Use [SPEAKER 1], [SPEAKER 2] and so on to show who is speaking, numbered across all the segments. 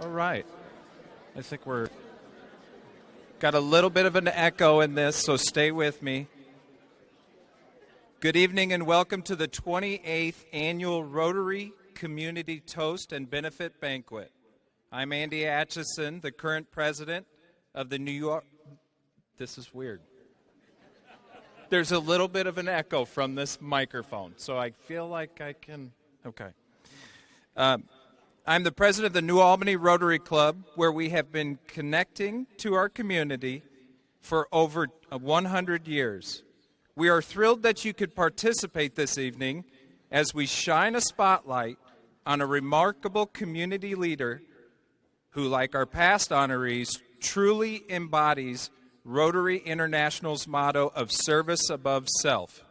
[SPEAKER 1] All right. I think we're got a little bit of an echo in this, so stay with me. Good evening and welcome to the 28th Annual Rotary Community Toast and Benefit Banquet. I'm Andy Atchison, the current president of the New York... This is weird. There's a little bit of an echo from this microphone, so I feel like I can... Okay. I'm the president of the New Albany Rotary Club, where we have been connecting to our community for over 100 years. We are thrilled that you could participate this evening as we shine a spotlight on a remarkable community leader who, like our past honorees, truly embodies Rotary International's motto of service above self.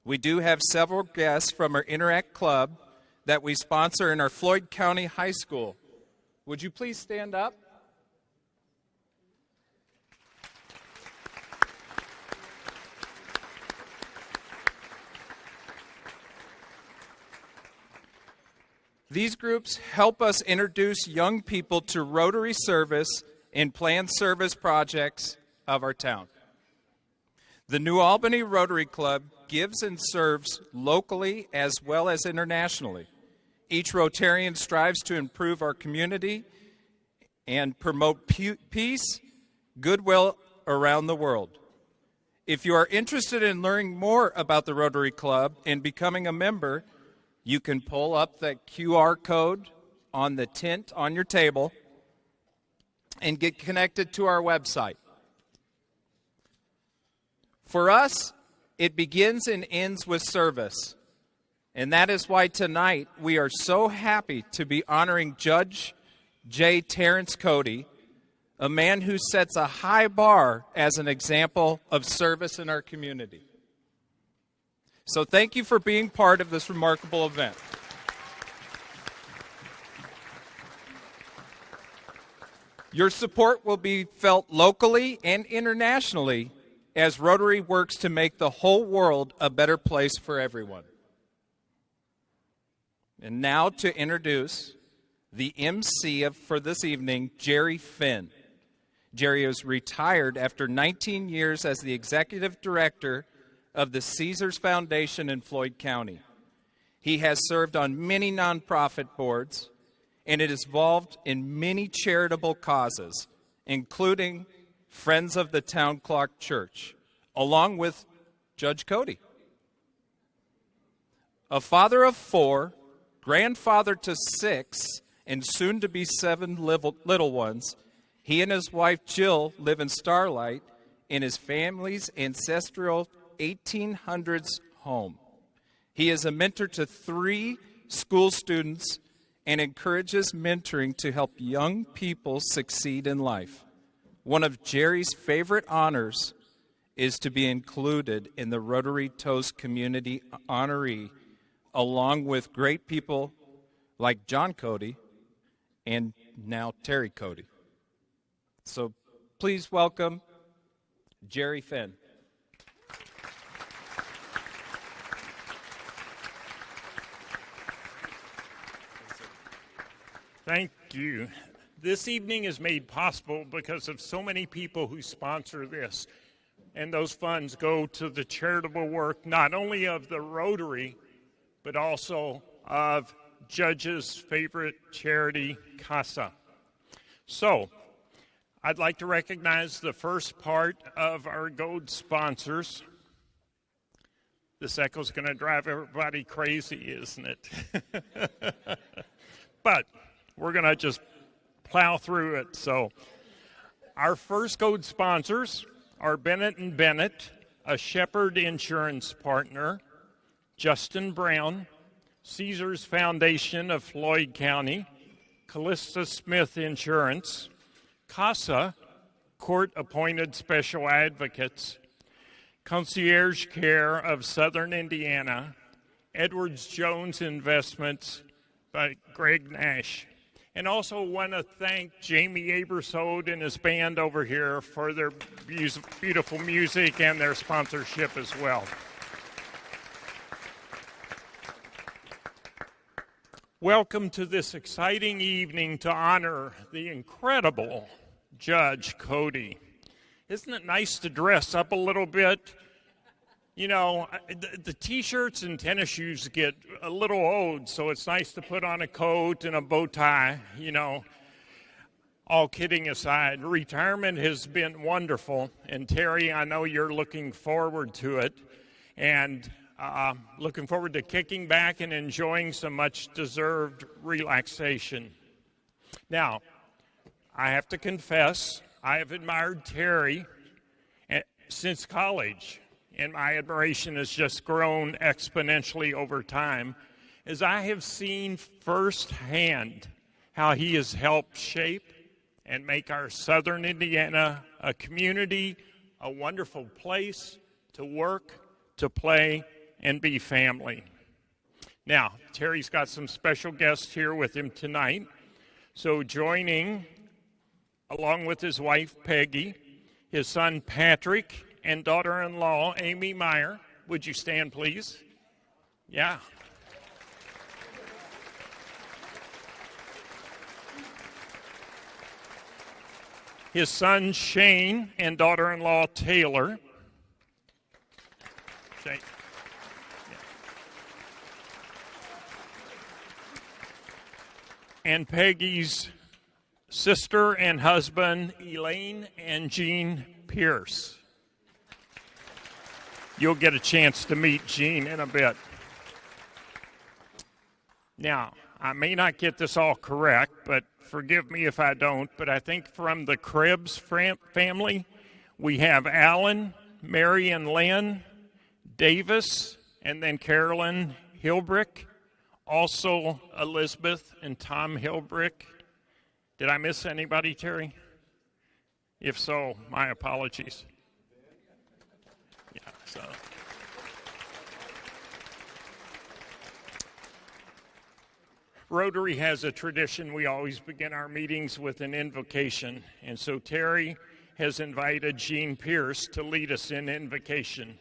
[SPEAKER 1] We do have several guests from our Interact Club that we sponsor in our Floyd County High School. Would you please stand up? These groups help us introduce young people to Rotary service and planned service projects of our town. The New Albany Rotary Club gives and serves locally as well as internationally. Each Rotarian strives to improve our community and promote peace, goodwill around the world. If you are interested in learning more about the Rotary Club and becoming a member, you can pull up the QR code on the tint on your table and get connected to our website. For us, it begins and ends with service. And that is why tonight we are so happy to be honoring Judge J. Terrence Cody, a man who sets a high bar as an example of service in our community. So thank you for being part of this remarkable event. Your support will be felt locally and internationally as Rotary works to make the whole world a better place for everyone. And now to introduce the MC for this evening, Jerry Finn. Jerry is retired after 19 years as the executive director of the Caesars Foundation in Floyd County. He has served on many nonprofit boards and it is involved in many charitable causes, including Friends of the Town Clock Church, along with Judge Cody. A father of 4, grandfather to 6, and soon to be 7 little ones, he and his wife Jill live in Starlight in his family's ancestral 1800s home. He is a mentor to 3 school students and encourages mentoring to help young people succeed in life. One of Jerry's favorite honors is to be included in the Rotary Toast Community Honoree, along with great people like John Cody and now Terry Cody. So please welcome Jerry Finn.
[SPEAKER 2] Thank you. This evening is made possible because of so many people who sponsor this. And those funds go to the charitable work, not only of the Rotary, but also of Judge's favorite charity, CASA. So, I'd like to recognize the first part of our gold sponsors. This echo's going to drive everybody crazy, isn't it? But we're going to just plow through it. So, our first gold sponsors are Bennett & Bennett, a Shepherd Insurance partner, Justin Brown, Caesars Foundation of Floyd County, Callista Smith Insurance, CASA, Court-Appointed Special Advocates, Concierge Care of Southern Indiana, Edwards Jones Investments by Greg Nash. And also want to thank Jamie Abersold and his band over here for their beautiful music and their sponsorship as well. Welcome to this exciting evening to honor the incredible Judge Cody. Isn't it nice to dress up a little bit? You know, the T-shirts and tennis shoes get a little old, so it's nice to put on a coat and a bow tie, you know. All kidding aside, retirement has been wonderful, and Terry, I know you're looking forward to it, and looking forward to kicking back and enjoying some much-deserved relaxation. Now, I have to confess, I have admired Terry since college, and my admiration has just grown exponentially over time as I have seen firsthand how he has helped shape and make our southern Indiana a community, a wonderful place to work, to play, and be family. Now, Terry's got some special guests here with him tonight. So joining, along with his wife, Peggy, his son, Patrick, and daughter-in-law, Amy Meyer. Would you stand, please? Yeah. His son, Shane, and daughter-in-law, Taylor. Shane. And Peggy's sister and husband, Elaine and Jean Pierce. You'll get a chance to meet Jean in a bit. Now, I may not get this all correct, but forgive me if I don't, but I think from the Krebs family, we have Alan, Mary and Lynn, Davis, and then Carolyn Hilbrick. Also, Elizabeth and Tom Hilbrick. Did I miss anybody, Terry? If so, my apologies. Yeah, so. Rotary has a tradition. We always begin our meetings with an invocation. And so Terry has invited Jean Pierce to lead us in invocation.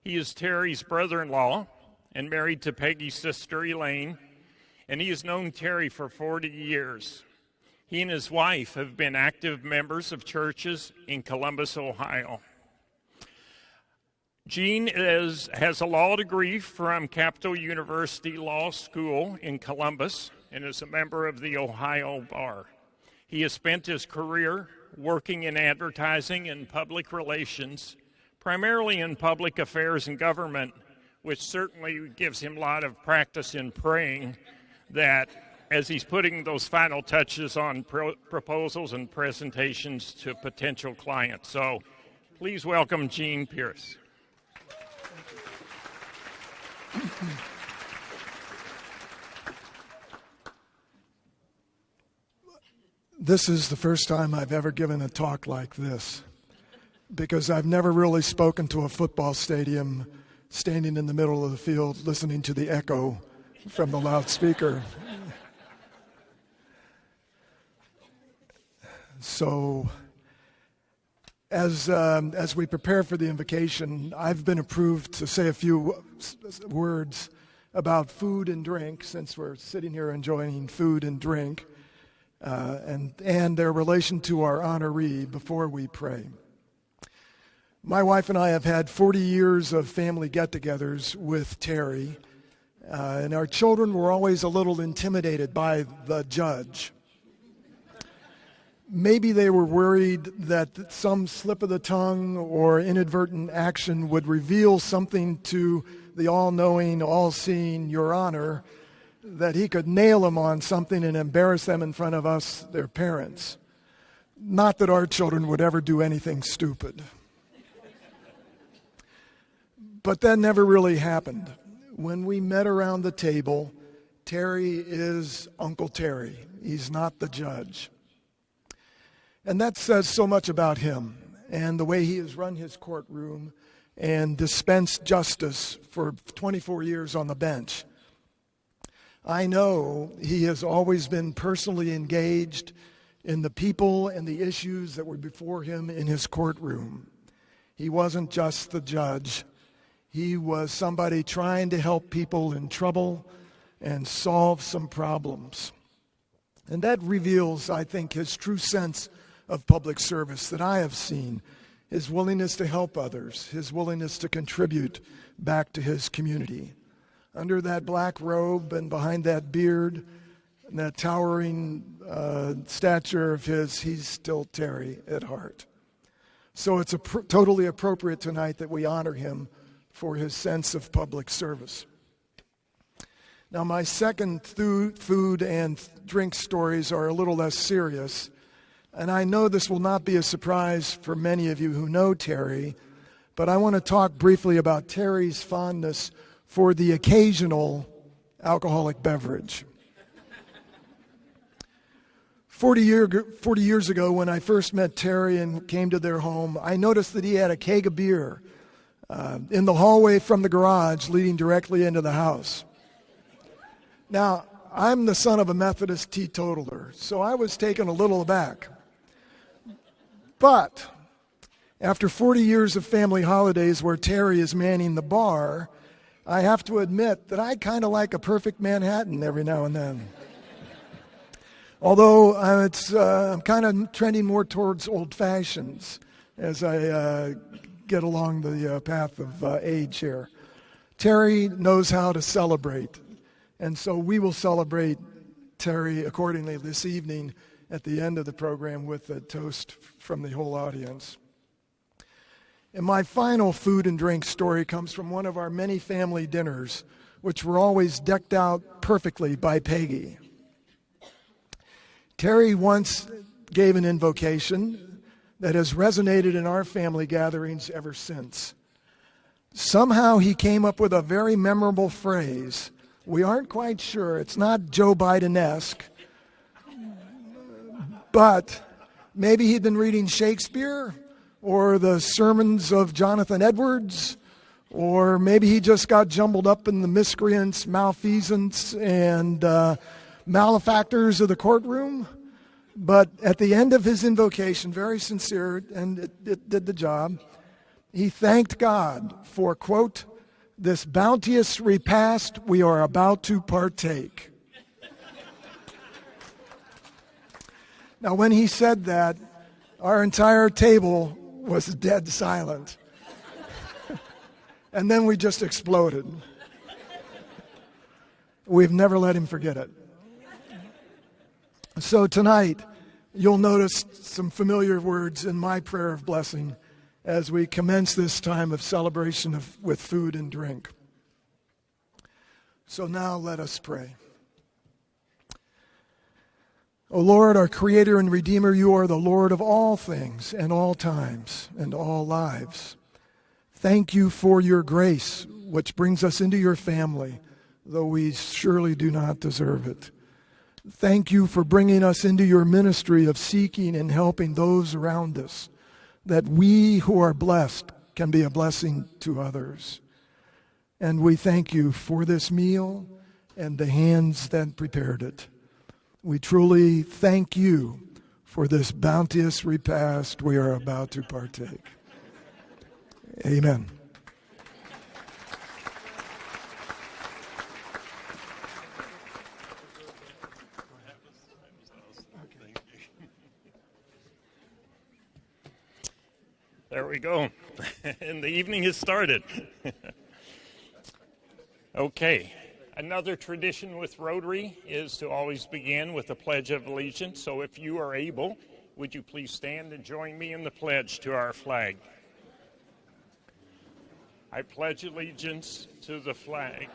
[SPEAKER 2] He is Terry's brother-in-law and married to Peggy's sister, Elaine, and he has known Terry for 40 years. He and his wife have been active members of churches in Columbus, Ohio. Jean has a law degree from Capital University Law School in Columbus and is a member of the Ohio Bar. He has spent his career working in advertising and public relations, primarily in public affairs and government, which certainly gives him a lot of practice in praying that as he's putting those final touches on proposals and presentations to potential clients. So please welcome Jean Pierce.
[SPEAKER 3] This is the first time I've ever given a talk like this, because I've never really spoken to a football stadium standing in the middle of the field listening to the echo from the loudspeaker. So as we prepare for the invocation, I've been approved to say a few words about food and drink, since we're sitting here enjoying food and drink, and their relation to our honoree before we pray. My wife and I have had 40 years of family get-togethers with Terry, and our children were always a little intimidated by the judge. Maybe they were worried that some slip of the tongue or inadvertent action would reveal something to the all-knowing, all-seeing Your Honor, that he could nail them on something and embarrass them in front of us, their parents. Not that our children would ever do anything stupid. But that never really happened. When we met around the table, Terry is Uncle Terry. He's not the judge. And that says so much about him and the way he has run his courtroom and dispensed justice for 24 years on the bench. I know he has always been personally engaged in the people and the issues that were before him in his courtroom. He wasn't just the judge. He was somebody trying to help people in trouble, and solve some problems. And that reveals, I think, his true sense of public service that I have seen, his willingness to help others, his willingness to contribute back to his community. Under that black robe and behind that beard and that towering stature of his, he's still Terry at heart. So it's totally appropriate tonight that we honor him for his sense of public service. Now, my second food and drink stories are a little less serious, and I know this will not be a surprise for many of you who know Terry, but I want to talk briefly about Terry's fondness for the occasional alcoholic beverage. 40 years ago, when I first met Terry and came to their home, I noticed that he had a keg of beer in the hallway from the garage leading directly into the house. Now, I'm the son of a Methodist teetotaler, so I was taken a little aback. But after 40 years of family holidays where Terry is manning the bar, I have to admit that I kind of like a perfect Manhattan every now and then. Although I'm kind of trending more towards old fashions as I get along the path of age here. Terry knows how to celebrate, and so we will celebrate Terry accordingly this evening at the end of the program with a toast from the whole audience. And my final food and drink story comes from one of our many family dinners, which were always decked out perfectly by Peggy. Terry once gave an invocation that has resonated in our family gatherings ever since. Somehow he came up with a very memorable phrase. We aren't quite sure. It's not Joe Biden-esque, but maybe he'd been reading Shakespeare or the sermons of Jonathan Edwards, or maybe he just got jumbled up in the miscreants, malfeasance, and malefactors of the courtroom. But at the end of his invocation, very sincere, and it did the job, he thanked God for, quote, this bounteous repast we are about to partake. Now, when he said that, our entire table was dead silent. And then we just exploded. We've never let him forget it. So tonight, you'll notice some familiar words in my prayer of blessing as we commence this time of celebration with food and drink. So now let us pray. O Lord, our Creator and Redeemer, you are the Lord of all things and all times and all lives. Thank you for your grace, which brings us into your family, though we surely do not deserve it. Thank you for bringing us into your ministry of seeking and helping those around us, that we who are blessed can be a blessing to others. And we thank you for this meal and the hands that prepared it. We truly thank you for this bounteous repast we are about to partake. Amen.
[SPEAKER 2] There we go. And the evening has started. Okay. Another tradition with Rotary is to always begin with the Pledge of Allegiance. So if you are able, would you please stand and join me in the pledge to our flag? I pledge allegiance to the flag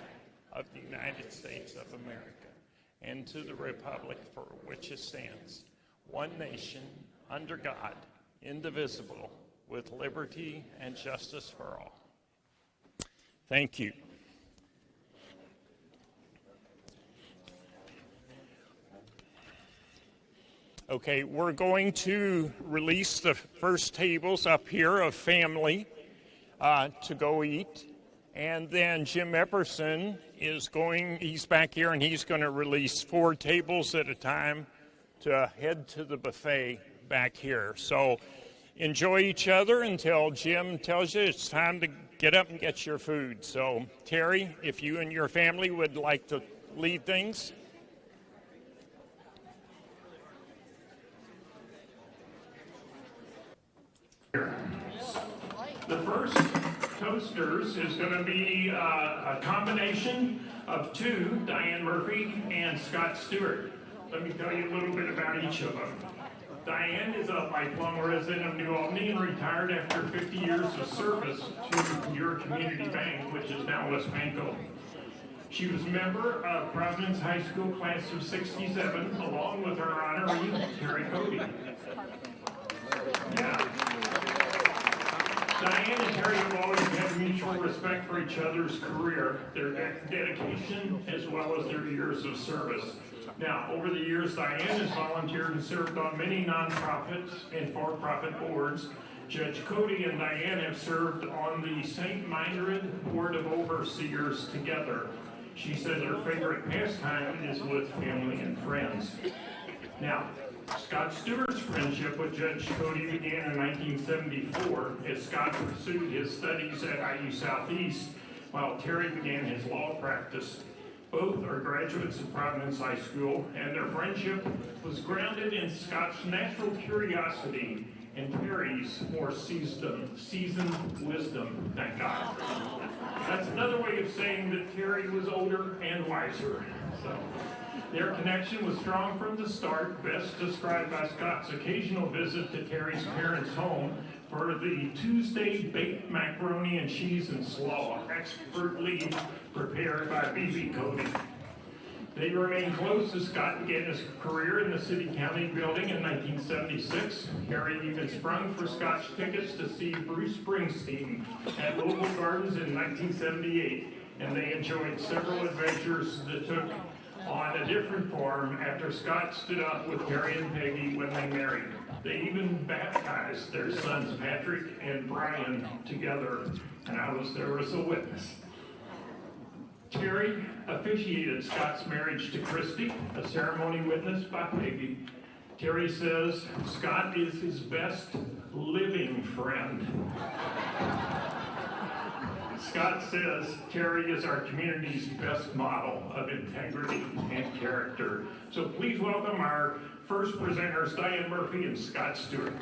[SPEAKER 2] of the United States of America and to the republic for which it stands, one nation, under God, indivisible, with liberty and justice for all. Thank you. Okay, we're going to release the first tables up here of family to go eat. And then Jim Epperson he's back here, and he's going to release 4 tables at a time to head to the buffet back here. So enjoy each other until Jim tells you it's time to get up and get your food. So, Terry, if you and your family would like to lead things.
[SPEAKER 4] The first Toasters is going to be a combination of two, Diane Murphy and Scott Stewart. Let me tell you a little bit about each of them. Diane is a lifelong resident of New Albany and retired after 50 years of service to your community bank, which is now West Banco. She was a member of Providence High School class of 67, along with her honoree, Terry Cody. Yeah. Diane and Terry have always had mutual respect for each other's career, their dedication, as well as their years of service. Now, over the years, Diane has volunteered and served on many nonprofits and for-profit boards. Judge Cody and Diane have served on the St. Meinrad Board of Overseers together. She says her favorite pastime is with family and friends. Now, Scott Stewart's friendship with Judge Cody began in 1974 as Scott pursued his studies at IU Southeast while Terry began his law practice. Both are graduates of Providence High School, and their friendship was grounded in Scott's natural curiosity and Terry's more seasoned wisdom, thank God. That's another way of saying that Terry was older and wiser. So, their connection was strong from the start, best described by Scott's occasional visit to Terry's parents' home for the Tuesday baked macaroni and cheese and slaw, expertly prepared by B.B. Cody. They remained close as Scott began his career in the city-county building in 1976. Terry even sprung for Scott's tickets to see Bruce Springsteen at Louisville Gardens in 1978, and they enjoyed several adventures that took on a different form after Scott stood up with Terry and Peggy when they married. They even baptized their sons Patrick and Brian together, and I was there as a witness. Terry officiated Scott's marriage to Christy, a ceremony witnessed by Peggy. Terry says Scott is his best living friend. Scott says Terry is our community's best model of integrity and character. So please welcome our first presenters, Diane Murphy and Scott Stewart.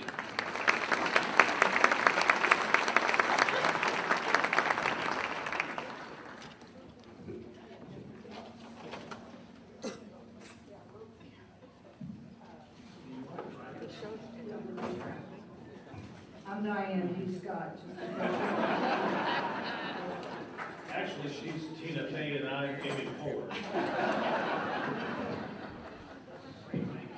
[SPEAKER 5] I'm Diane, he's Scott.
[SPEAKER 6] Actually, she's Tina Fey and I'm Amy Poehler.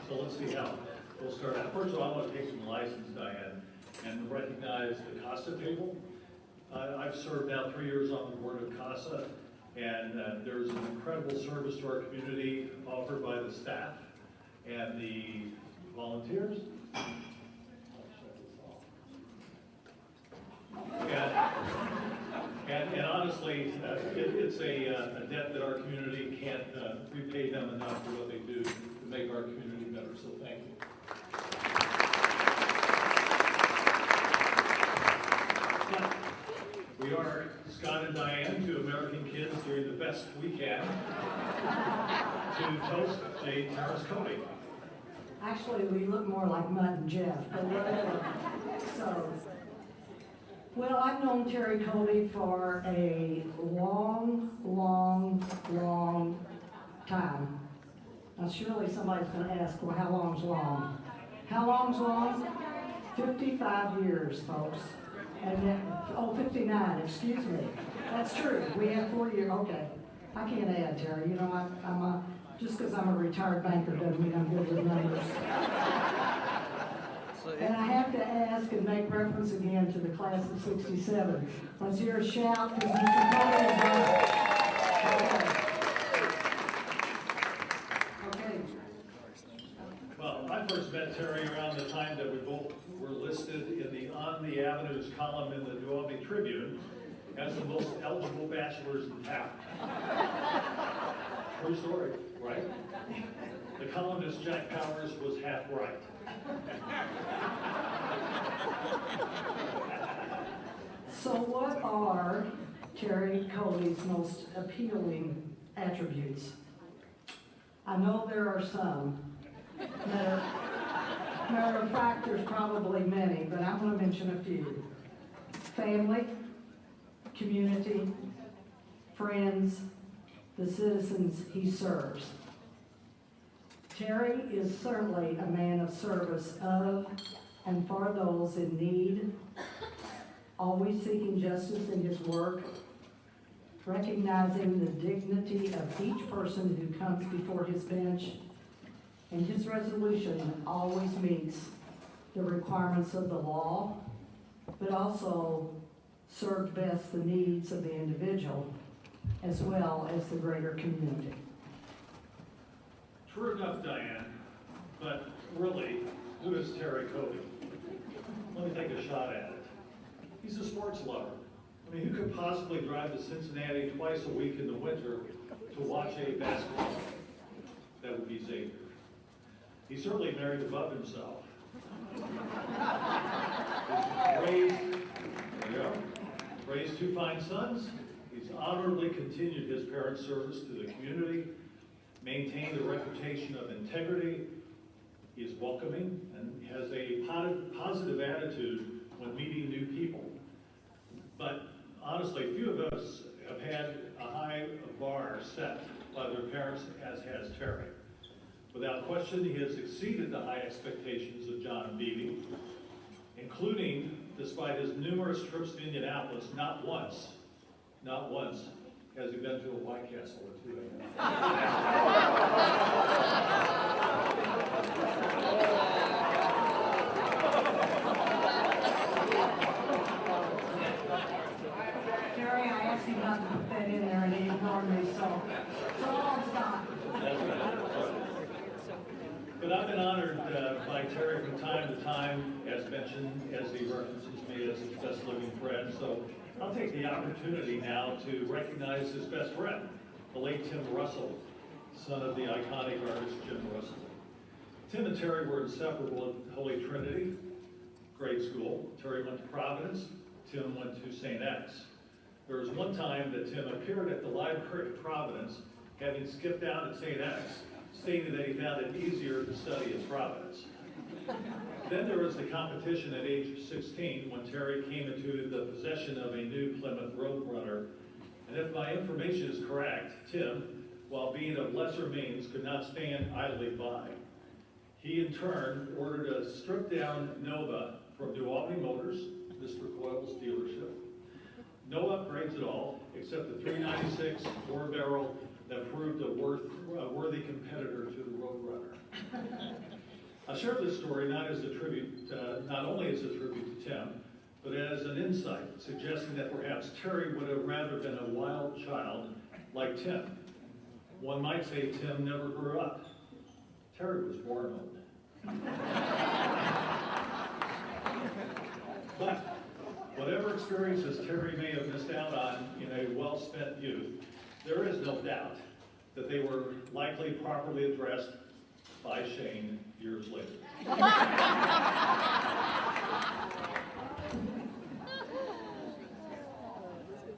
[SPEAKER 6] So let's see how we'll start out. First of all, I want to take some license, Diane, and recognize the CASA table. I've served now 3 years on the board of CASA, and there's an incredible service to our community offered by the staff and the volunteers. And honestly, it's a debt that our community can't repay them enough for what they do to make our community better, so thank you. We are Scott and Diane, two American kids doing the best we can to toast a Terrace Cody.
[SPEAKER 5] Actually, we look more like Mutt and Jeff, but whatever. So, well, I've known Terry Cody for a long time. Now, surely somebody's going to ask, well, how long's long? How long's long? 55 years, folks. And then, 59, excuse me. That's true. We have 4 years. Okay. I can't add, Terry. You know, just because I'm a retired banker doesn't mean I'm good with numbers. And I have to ask and make reference again to the class of 67. Let's hear a shout because Mr. Cody is on. Okay.
[SPEAKER 6] Well, I first met Terry around the time that we both were listed in the On the Avenues column in the New Albany Tribune as the most eligible bachelors in town. True story, right? The columnist Jack Powers was half right.
[SPEAKER 5] So what are Terry Cody's most appealing attributes? I know there are some. Matter of fact, there's probably many, but I'm going to mention a few. Family, community, friends, the citizens he serves. Terry is certainly a man of service of and for those in need, always seeking justice in his work, recognizing the dignity of each person who comes before his bench, and his resolution always meets the requirements of the law, but also served best the needs of the individual as well as the greater community.
[SPEAKER 6] True enough, Diane, but really, who is Terry Cody? Let me take a shot at it. He's a sports lover. I mean, who could possibly drive to Cincinnati twice a week in the winter to watch a basketball game? That would be Xavier. He certainly married above himself. Raised two fine sons. He's honorably continued his parents' service to the community, maintained a reputation of integrity. He is welcoming and has a positive attitude when meeting new people. But honestly, few of us have had a high bar set by their parents as has Terry. Without question, he has exceeded the high expectations of John and Beebe, including, despite his numerous trips to Indianapolis, not once has he been to a White Castle or two.
[SPEAKER 5] Terry, I asked him not to put that in there and he ignored me, so I'll stop.
[SPEAKER 6] But I've been honored by Terry from time to time, as mentioned, as he references me as his best living friend. So I'll take the opportunity now to recognize his best friend, the late Tim Russell, son of the iconic artist Jim Russell. Tim and Terry were inseparable at Holy Trinity grade school. Terry went to Providence, Tim went to St. X. There was one time that Tim appeared at the library of Providence, having skipped out at St. X, stating that he found it easier to study at Providence. Then there was the competition at age 16 when Terry came into the possession of a new Plymouth Roadrunner. And if my information is correct, Tim, while being of lesser means, could not stand idly by. He in turn ordered a stripped down Nova from New Albany Motors, Mr. Coyle's dealership. No upgrades at all, except the 396 four-barrel that proved a worthy competitor to the Roadrunner. I share this story not only as a tribute to Tim, but as an insight, suggesting that perhaps Terry would have rather been a wild child like Tim. One might say Tim never grew up. Terry was born old. But whatever experiences Terry may have missed out on in a well-spent youth, there is no doubt that they were likely properly addressed by Shane years later.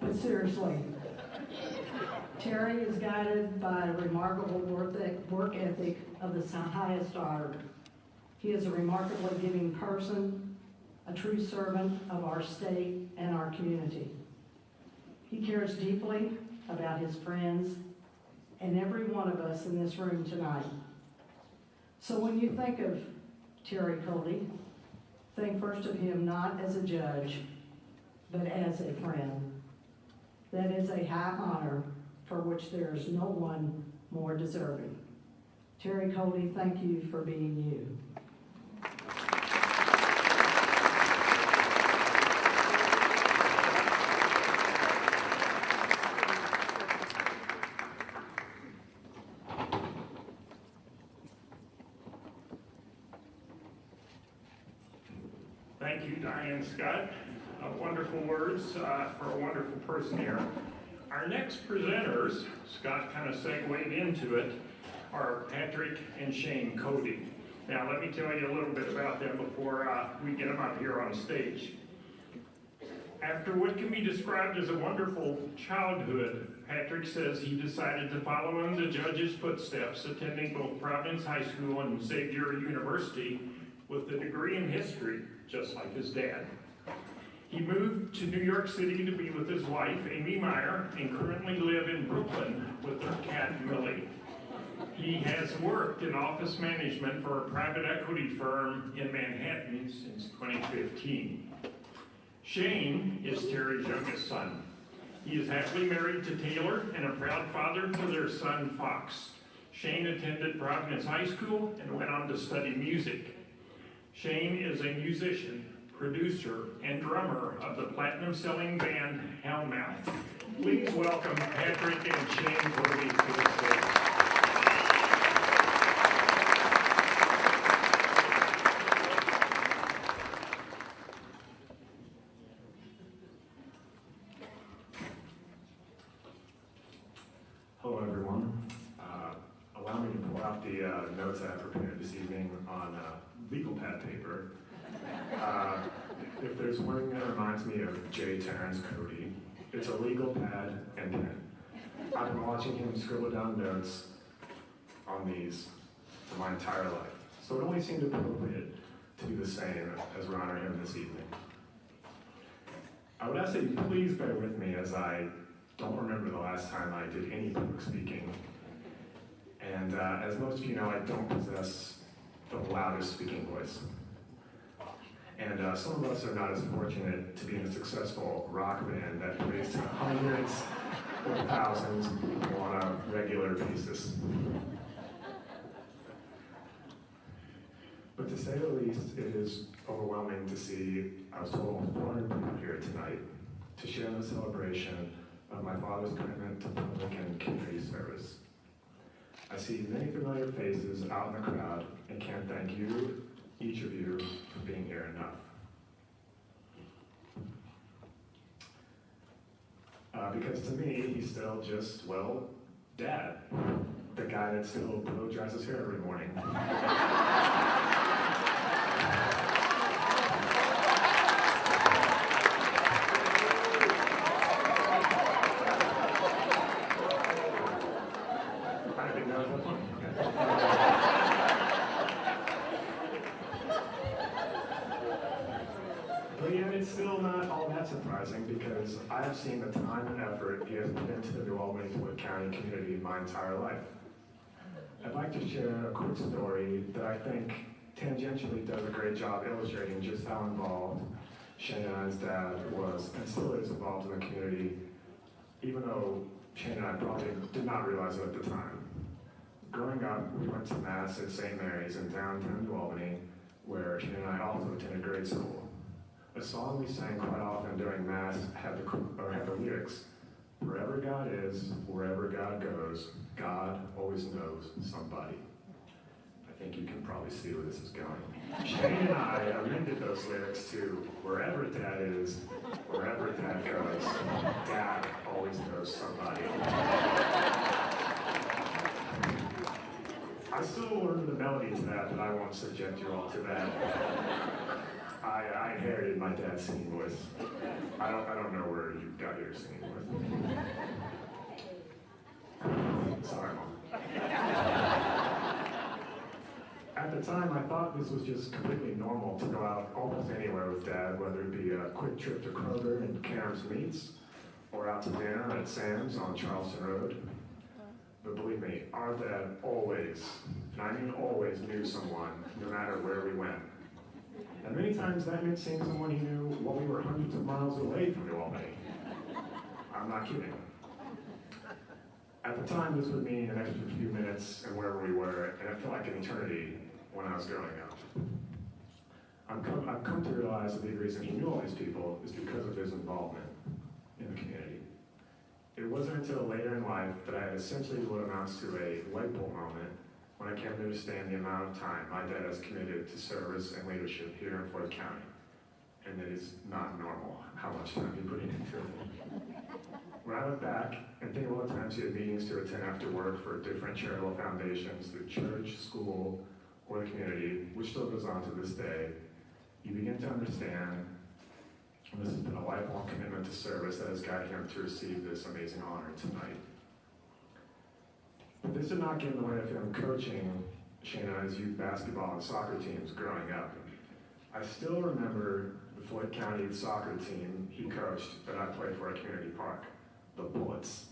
[SPEAKER 5] But seriously, Terry is guided by a remarkable work ethic of the highest order. He is a remarkably giving person, a true servant of our state and our community. He cares deeply about his friends and every one of us in this room tonight. So when you think of Terry Cody, think first of him not as a judge, but as a friend. That is a high honor for which there is no one more deserving. Terry Cody, thank you for being you.
[SPEAKER 4] Thank you, Diane Scott. Wonderful words for a wonderful person here. Our next presenters, Scott kind of segued into it, are Patrick and Shane Cody. Now, let me tell you a little bit about them before we get them up here on stage. After what can be described as a wonderful childhood, Patrick says he decided to follow in the judge's footsteps, attending both Providence High School and Xavier University with a degree in history, just like his dad. He moved to New York City to be with his wife, Amy Meyer, and currently live in Brooklyn with their cat, Millie. He has worked in office management for a private equity firm in Manhattan since 2015. Shane is Terry's youngest son. He is happily married to Taylor and a proud father to their son, Fox. Shane attended Providence High School and went on to study music. Shane is a musician, producer, and drummer of the platinum-selling band Hellmouth. Please welcome Patrick and Shane Brody to the stage.
[SPEAKER 7] Hello, everyone. Allow me to pull out the notes I have prepared this evening on legal pad paper. If there's one thing that reminds me of J. Terrence Cody, it's a legal pad and pen. I've been watching him scribble down notes on these for my entire life, so it only seemed appropriate to do the same as we honor him this evening. I would ask that you please bear with me as I don't remember the last time I did any public speaking. And as most of you know, I don't possess the loudest speaking voice. And some of us are not as fortunate to be in a successful rock band that plays to hundreds or thousands of people on a regular basis. But to say the least, it is overwhelming to see, I was told, 400 people here tonight to share in the celebration of my father's commitment to public and community service. I see many familiar faces out in the crowd and can't thank you, each of you, for being here enough. Because to me, he's still just, well, Dad. The guy that still blow dries his hair every morning. But yet it's still not all that surprising because I have seen the time and effort he has put into the New Albany Wood County community my entire life. I'd like to share a quick story that I think tangentially does a great job illustrating just how involved Shane and I's dad was and still is involved in the community, even though Shane and I probably did not realize it at the time. Growing up, we went to Mass at St. Mary's in downtown New Albany, where Shane and I also attended grade school. A song we sang quite often during Mass had the lyrics, "Wherever God is, wherever God goes, God always knows somebody." I think you can probably see where this is going. Shane and I amended those lyrics to, "Wherever Dad is, wherever Dad goes, Dad always knows somebody." I still learned the melody to that, but I won't subject you all to that. I inherited my dad's singing voice. I don't know where you got your singing voice. Sorry, Mom. At the time, I thought this was just completely normal to go out almost anywhere with Dad, whether it be a quick trip to Kroger and Karen's Meats, or out to dinner at Sam's on Charleston Road. But believe me, our dad always, and I mean always, knew someone, no matter where we went. And many times that meant seeing someone he knew while we were hundreds of miles away from New Albany. I'm not kidding. At the time, this would mean an extra few minutes and wherever we were, and it felt like an eternity when I was growing up. I've come to realize the big reason he knew all these people is because of his involvement in the community. It wasn't until later in life that I had essentially what amounts to a light bulb moment when I came to understand the amount of time my dad has committed to service and leadership here in Fort County. And it is not normal how much time he put into it. When I look back and think of all the times he had meetings to attend after work for different charitable foundations through church, school, or the community, which still goes on to this day, you begin to understand And this has been a lifelong commitment to service that has guided him to receive this amazing honor tonight. But this did not get in the way of him coaching Shane and I's youth basketball and soccer teams growing up. I still remember the Floyd County soccer team he coached that I played for at Community Park, the Bullets.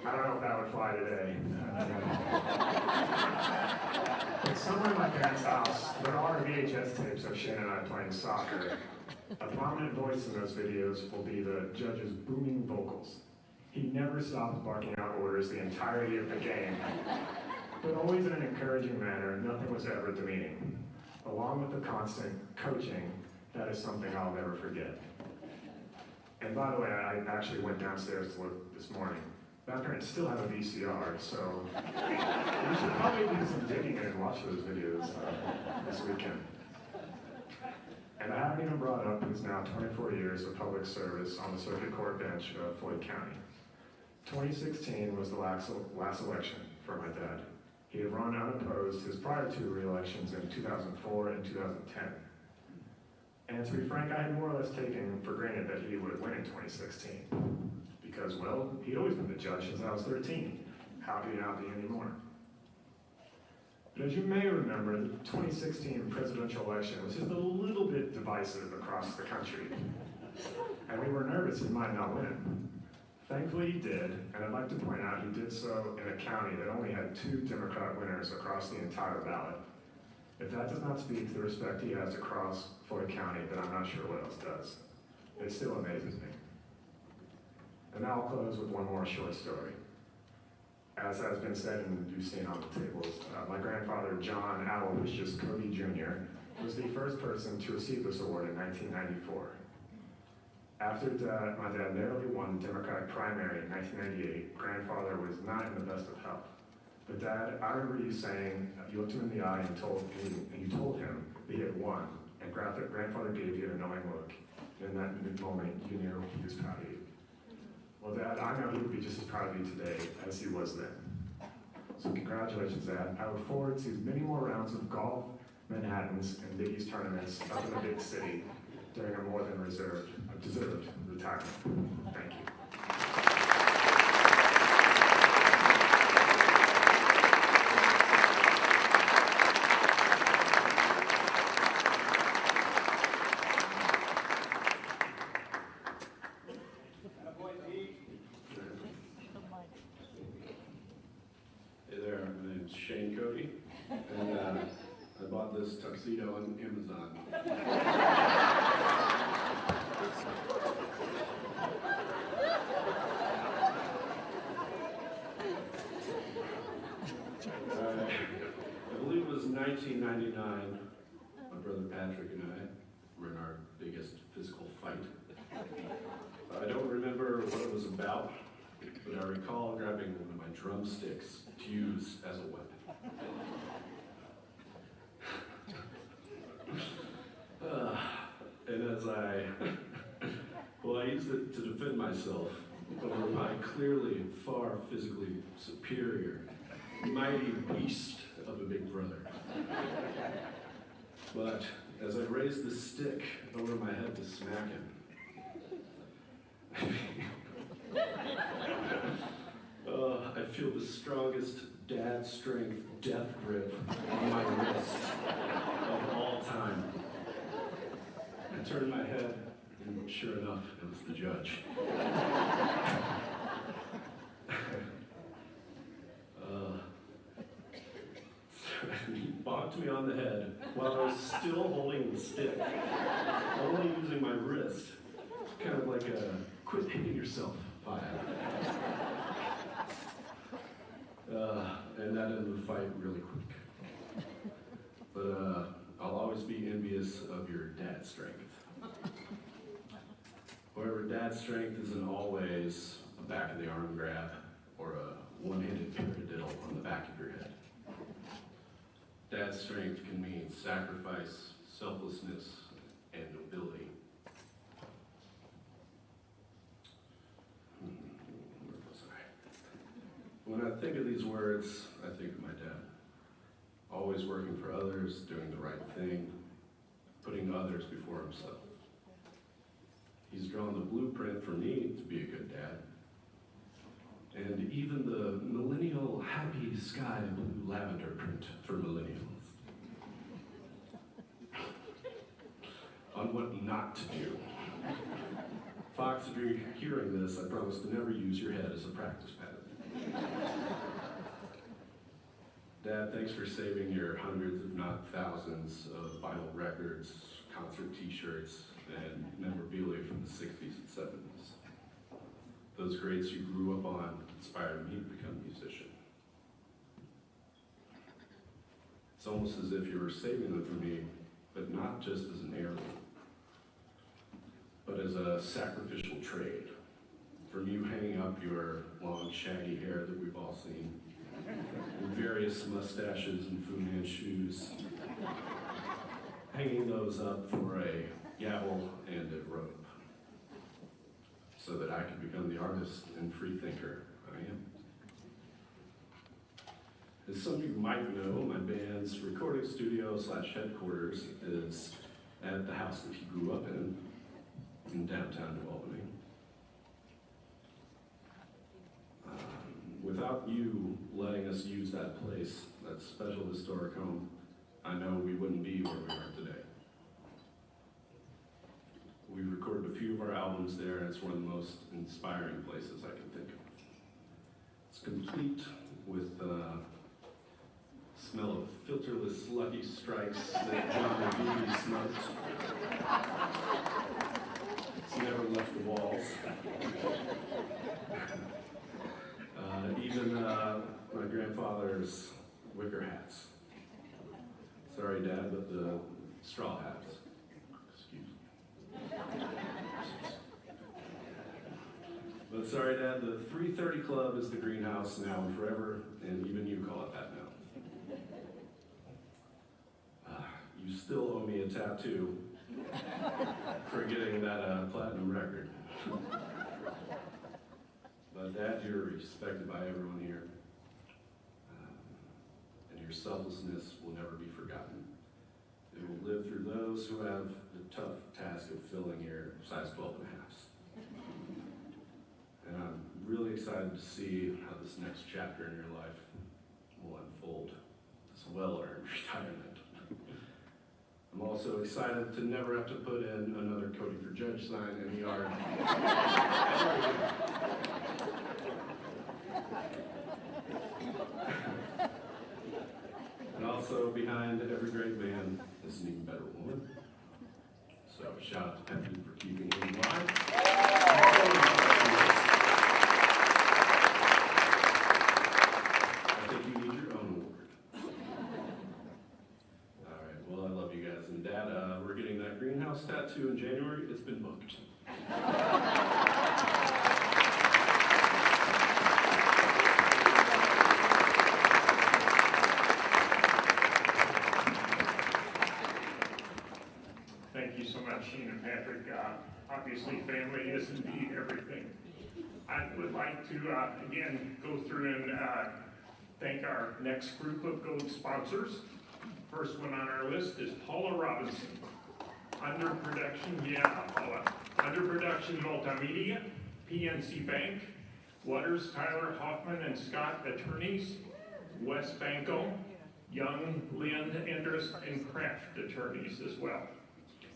[SPEAKER 7] I don't know if that would fly today. But somewhere in my parents' house, there are VHS tapes of Shane and I playing soccer. A prominent voice in those videos will be the judge's booming vocals. He never stopped barking out orders the entirety of the game, but always in an encouraging manner. Nothing was ever demeaning. Along with the constant coaching, that is something I'll never forget. And by the way, I actually went downstairs to look this morning. My parents still have a VCR, so we should probably do some digging and watch those videos this weekend. And I haven't even brought up his now 24 years of public service on the circuit court bench of Floyd County. 2016 was the last election for my dad. He had run unopposed his prior two re-elections in 2004 and 2010. And to be frank, I had more or less taken for granted that he would win in 2016. Because, well, he'd always been the judge since I was 13. How could he not be anymore? But as you may remember, the 2016 presidential election was just a little bit divisive across the country. And we were nervous he might not win. Thankfully he did, and I'd like to point out he did so in a county that only had 2 Democrat winners across the entire ballot. If that does not speak to the respect he has across Floyd County, then I'm not sure what else does. It still amazes me. And now I'll close with one more short story. As has been said and you've seen on the tables, my grandfather, John Aloysius Cody Jr., was the first person to receive this award in 1994. After my dad narrowly won the Democratic primary in 1998, grandfather was not in the best of health. But Dad, I remember you saying, you looked him in the eye and you told him that he had won, and grandfather gave you a knowing look. And in that moment, you knew he was proud of you. Well, Dad, I know he would be just as proud of you today as he was then. So congratulations, Dad. I look forward to many more rounds of golf, Manhattans, and Big East tournaments up in the big city during a more than deserved retirement. Thank you.
[SPEAKER 8] Hey there, my name's Shane Cody, and I bought this tuxedo on Amazon. I believe it was 1999. My brother Patrick and I were in our biggest physical fight. I don't remember what it was about, but I recall grabbing one of my drumsticks to use as a weapon. And as I used it to defend myself over my clearly far physically superior, mighty beast of a big brother. But as I raised the stick over my head to smack him, I feel the strongest dad strength death grip on my wrist of all time. I turned my head, and sure enough, it was the judge. He bonked me on the head while I was still holding the stick, only using my wrist. Kind of like a quit hitting yourself vibe. And that ended the fight really quick. But I'll always be envious of your dad strength. However, dad strength isn't always a back of the arm grab or a one-handed paradiddle on the back of your head. Dad strength can mean sacrifice, selflessness, and nobility. Where was I? When I think of these words, I think of my dad. Always working for others, doing the right thing, putting others before himself. He's drawn the blueprint for me to be a good dad. And even the millennial happy sky blue lavender print for millennials. On what not to do. Fox, if you're hearing this, I promise to never use your head as a practice pad. Dad, thanks for saving your hundreds, if not thousands, of vinyl records, concert t-shirts, and memorabilia from the 60s and 70s. Those greats you grew up on inspired me to become a musician. It's almost as if you were saving them for me, but not just as an heirloom, but as a sacrificial trade. From you hanging up your long, shaggy hair that we've all seen, and various mustaches and Fu Manchus, hanging those up for a gavel and a rope, so that I can become the artist and free thinker I am. As some of you might know, my band's recording studio / headquarters is at the house that he grew up in downtown New Albany. Without you letting us use that place, that special historic home, I know we wouldn't be where we are today. We've recorded a few of our albums there, and it's one of the most inspiring places I can think of. It's complete with smell of filterless Lucky Strikes that John and Phoebe smoked. It's never left the walls. Even my grandfather's wicker hats. Sorry, Dad, but the straw hats. Excuse me. But sorry, Dad, the 330 Club is the greenhouse now and forever, and even you call it that now. You still owe me a tattoo for getting that platinum record. But Dad, you're respected by everyone here. And your selflessness will never be forgotten. It will live through those who have the tough task of filling your size 12 and a halves. And I'm really excited to see how this next chapter in your life will unfold. This well-earned retirement. I'm also excited to never have to put in another Cody for Judge sign in the yard. And also, behind every great man is an even better woman. So, shout out to Peppy for keeping him alive. I think you need your own award. All right, well, I love you guys. And Dad, we're getting that greenhouse tattoo in January. It's been booked.
[SPEAKER 4] Thank you so much, Sheen and Patrick. Obviously, family is indeed everything. I would like to, again, go through and thank our next group of gold sponsors. First one on our list is Paula Robinson. Under production, Paula. Under production, Multimedia, PNC Bank, Waters, Tyler, Hoffman, and Scott Attorneys, West Banco, Young, Lind, Endress, and Kraft Attorneys as well.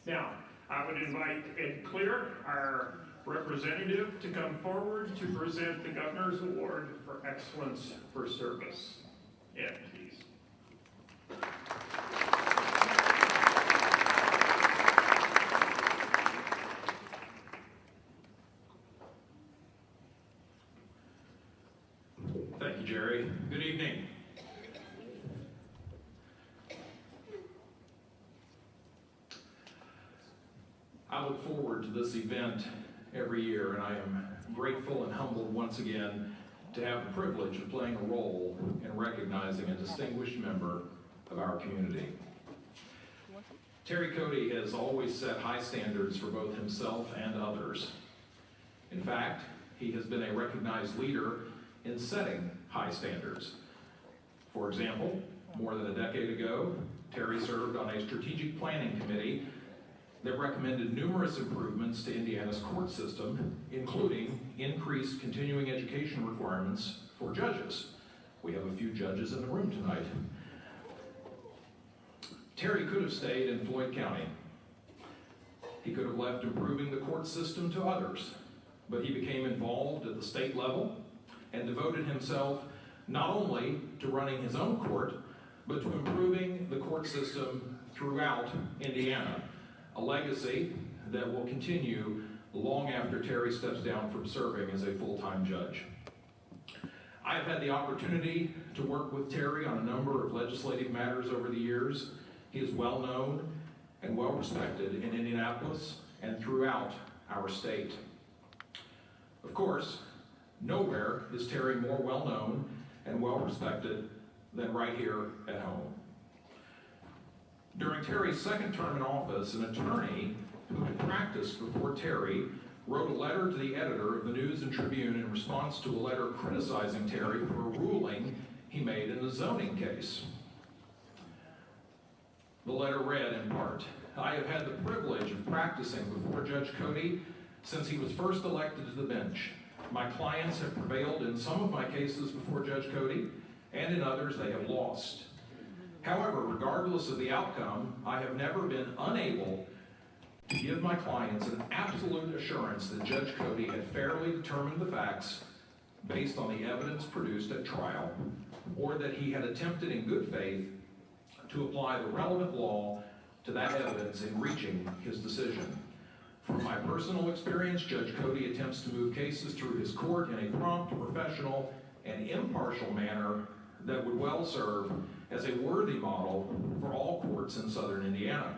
[SPEAKER 4] Now, I would invite Ed Clear, our representative, to come forward to present the Governor's Award for Excellence for Service. Ed, please.
[SPEAKER 9] Thank you, Jerry. Good evening. I look forward to this event every year, and I am grateful and humbled once again to have the privilege of playing a role in recognizing a distinguished member of our community. Terry Cody has always set high standards for both himself and others. In fact, he has been a recognized leader in setting high standards. For example, more than a decade ago, Terry served on a strategic planning committee that recommended numerous improvements to Indiana's court system, including increased continuing education requirements for judges. We have a few judges in the room tonight. Terry could have stayed in Floyd County. He could have left improving the court system to others, but he became involved at the state level and devoted himself not only to running his own court, but to improving the court system throughout Indiana, a legacy that will continue long after Terry steps down from serving as a full-time judge. I have had the opportunity to work with Terry on a number of legislative matters over the years. He is well known and well respected in Indianapolis and throughout our state. Of course, nowhere is Terry more well known and well respected than right here at home. During Terry's second term in office, an attorney who had practiced before Terry wrote a letter to the editor of the News and Tribune in response to a letter criticizing Terry for a ruling he made in a zoning case. The letter read in part, "I have had the privilege of practicing before Judge Cody since he was first elected to the bench. My clients have prevailed in some of my cases before Judge Cody, and in others they have lost. However, regardless of the outcome, I have never been unable to give my clients an absolute assurance that Judge Cody had fairly determined the facts based on the evidence produced at trial, or that he had attempted in good faith to apply the relevant law to that evidence in reaching his decision. From my personal experience, Judge Cody attempts to move cases through his court in a prompt, professional, and impartial manner that would well serve as a worthy model for all courts in southern Indiana."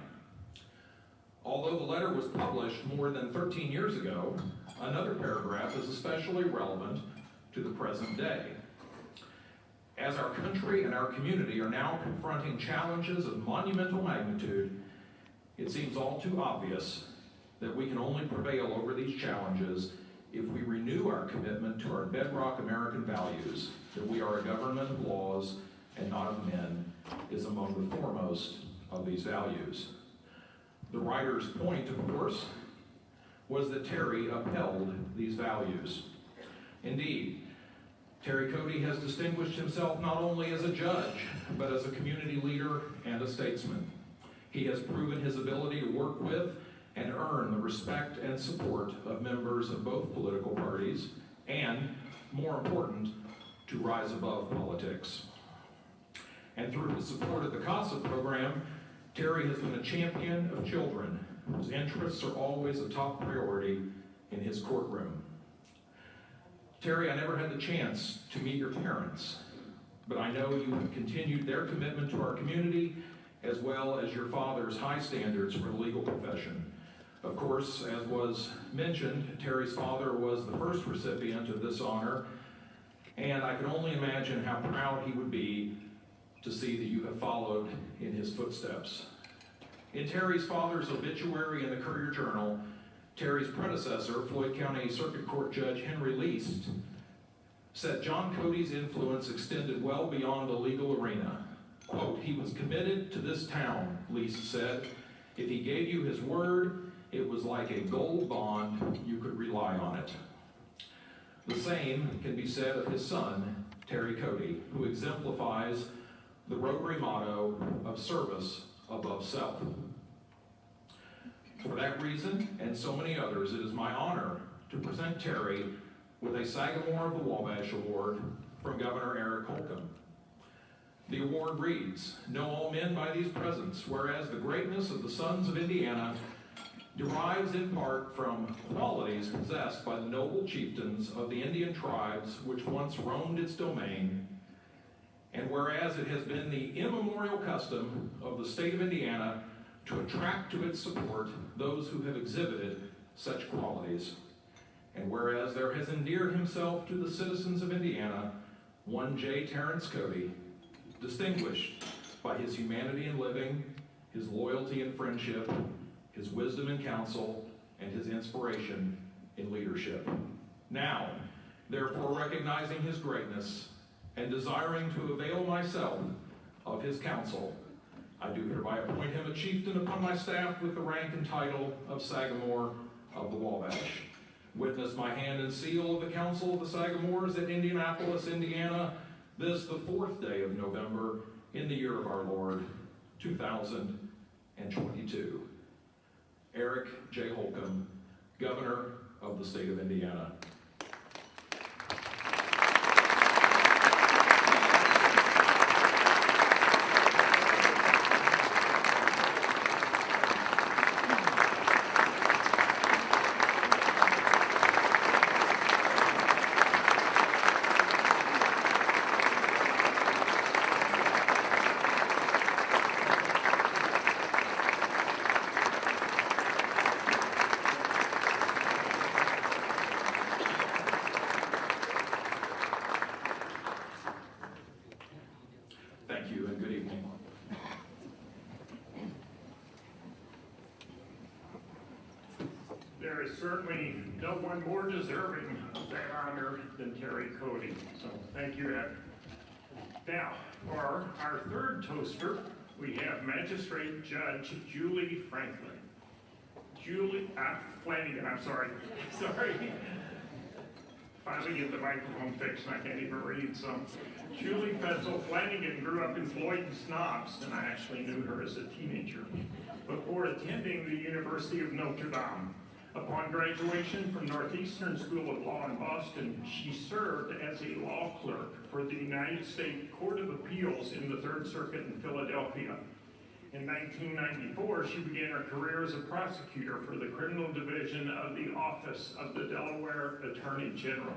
[SPEAKER 9] Although the letter was published more than 13 years ago, another paragraph is especially relevant to the present day. As our country and our community are now confronting challenges of monumental magnitude, it seems all too obvious that we can only prevail over these challenges if we renew our commitment to our bedrock American values, that we are a government of laws and not of men, is among the foremost of these values. The writer's point, of course, was that Terry upheld these values. Indeed, Terry Cody has distinguished himself not only as a judge, but as a community leader and a statesman. He has proven his ability to work with and earn the respect and support of members of both political parties, and, more important, to rise above politics. And through his support of the CASA program, Terry has been a champion of children whose interests are always a top priority in his courtroom. Terry, I never had the chance to meet your parents, but I know you have continued their commitment to our community, as well as your father's high standards for the legal profession. Of course, as was mentioned, Terry's father was the first recipient of this honor, and I can only imagine how proud he would be to see that you have followed in his footsteps. In Terry's father's obituary in the Courier-Journal, Terry's predecessor, Floyd County Circuit Court Judge Henry Least, said John Cody's influence extended well beyond the legal arena. Quote, "He was committed to this town," Least said. "If he gave you his word, it was like a gold bond. You could rely on it." The same can be said of his son, Terry Cody, who exemplifies the Rotary motto of service above self. For that reason, and so many others, it is my honor to present Terry with a Sagamore of the Wabash Award from Governor Eric Holcomb. The award reads, "Know all men by these presents, whereas the greatness of the sons of Indiana derives in part from qualities possessed by the noble chieftains of the Indian tribes which once roamed its domain, and whereas it has been the immemorial custom of the state of Indiana to attract to its support those who have exhibited such qualities, and whereas there has endeared himself to the citizens of Indiana one J. Terrence Cody, distinguished by his humanity in living, his loyalty and friendship, his wisdom in counsel, and his inspiration in leadership. Now, therefore, recognizing his greatness and desiring to avail myself of his counsel, I do hereby appoint him a chieftain upon my staff with the rank and title of Sagamore of the Wabash. Witness my hand and seal of the Council of the Sagamores at Indianapolis, Indiana, this the 4th day of November in the year of our Lord, 2022. Eric J. Holcomb, Governor of the state of Indiana. Thank you and good evening.
[SPEAKER 4] There is certainly no one more deserving of that honor than Terry Cody. So thank you, Ed. Now, for our third toaster, we have Magistrate Judge Julie Franklin. Flanagan, I'm sorry. Sorry. Finally get the microphone fixed and I can't even read, so. Julie Fetzel Flanagan grew up in Floyd Snobs, and I actually knew her as a teenager, before attending the University of Notre Dame. Upon graduation from Northeastern School of Law in Boston, she served as a law clerk for the United States Court of Appeals in the Third Circuit in Philadelphia. In 1994, she began her career as a prosecutor for the Criminal Division of the Office of the Delaware Attorney General.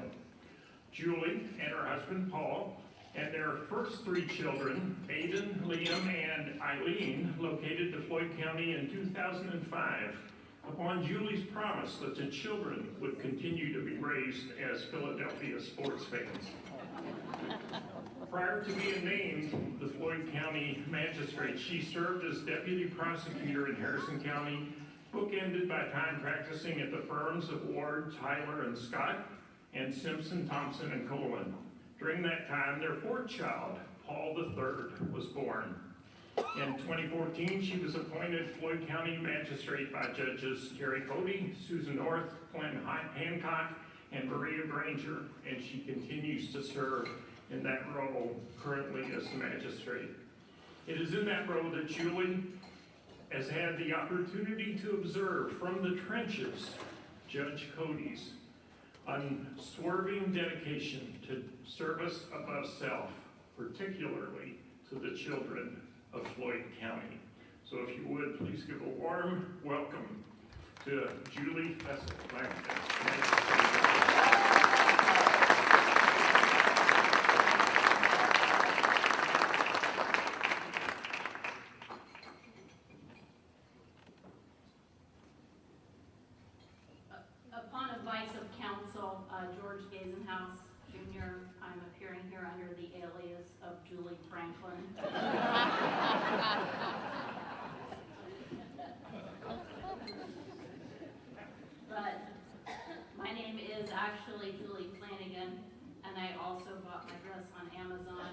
[SPEAKER 4] Julie and her husband, Paul, and their first 3 children, Aiden, Liam, and Eileen, located to Floyd County in 2005, upon Julie's promise that the children would continue to be raised as Philadelphia sports fans. Prior to being named the Floyd County Magistrate, she served as Deputy Prosecutor in Harrison County, bookended by time practicing at the firms of Ward, Tyler, and Scott, and Simpson, Thompson, and Colin. During that time, their 4th child, Paul III, was born. In 2014, she was appointed Floyd County Magistrate by Judges Terry Cody, Susan North, Glenn Hancock, and Maria Granger, and she continues to serve in that role currently as the magistrate. It is in that role that Julie has had the opportunity to observe from the trenches Judge Cody's unswerving dedication to service above self, particularly to the children of Floyd County. So if you would, please give a warm welcome to Julie Fetzel-Flanagan.
[SPEAKER 10] Upon advice of counsel, George Gazenhouse Jr., I'm appearing here under the alias of Julie Franklin. But my name is actually Julie Flanagan, and I also bought my dress on Amazon.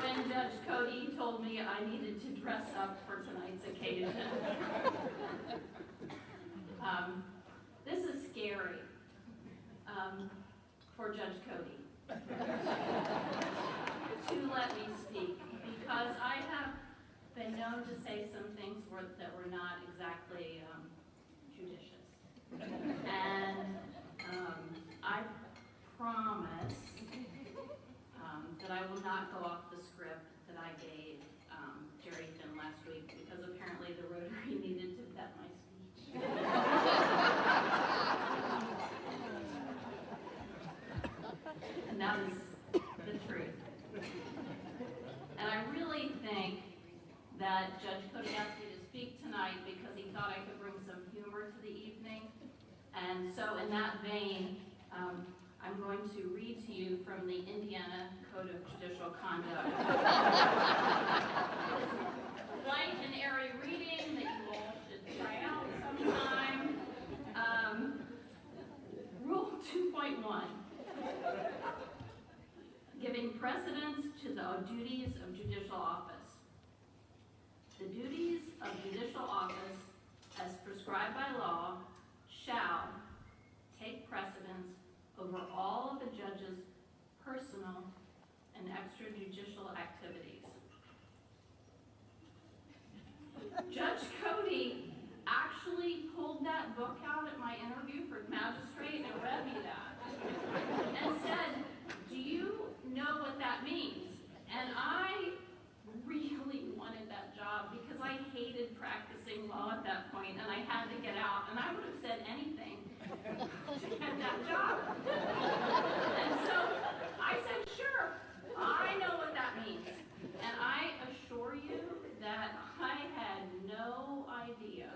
[SPEAKER 10] When Judge Cody told me I needed to dress up for tonight's occasion. This is scary for Judge Cody to let me speak, because I have been known to say some things that were not exactly judicious. And I promise that I will not go off the script that I gave Jerry Finn last week, because apparently the Rotary needed to vet my speech. And that is the truth. And I really think that Judge Cody asked me to speak tonight because he thought I could bring some humor to the evening. And so in that vein, I'm going to read to you from the Indiana Code of Judicial Conduct. Light and airy reading that you all should try out sometime. Rule 2.1. precedence to the duties of judicial office. The duties of judicial office, as prescribed by law, shall take precedence over all of the judge's personal and extrajudicial activities. Judge Cody actually pulled that book out at my interview for magistrate and read me that and said, "Do you know what that means?" And I really wanted that job because I hated practicing law at that point and I had to get out, and I would have said anything to get that job. And so I said, "Sure, I know what that means." And I assure you that I had no idea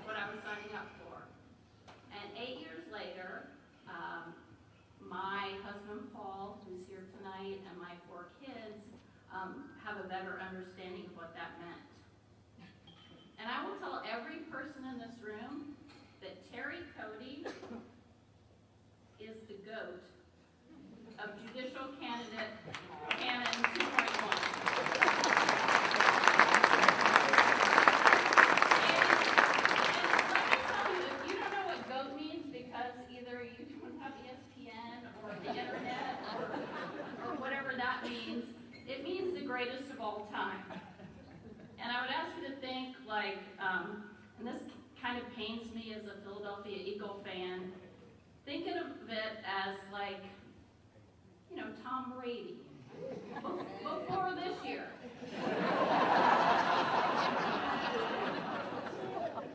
[SPEAKER 10] what I was signing up for. And 8 years later, my husband Paul, who's here tonight, and my 4 kids have a better understanding of what that meant. And I will tell every person in this room that Terry Cody is the GOAT of Judicial Candidate Canon 2.1. It means the greatest of all time. And I would ask you to think like, and this kind of pains me as a Philadelphia Eagle fan, thinking of it as like, you know, Tom Brady before this year.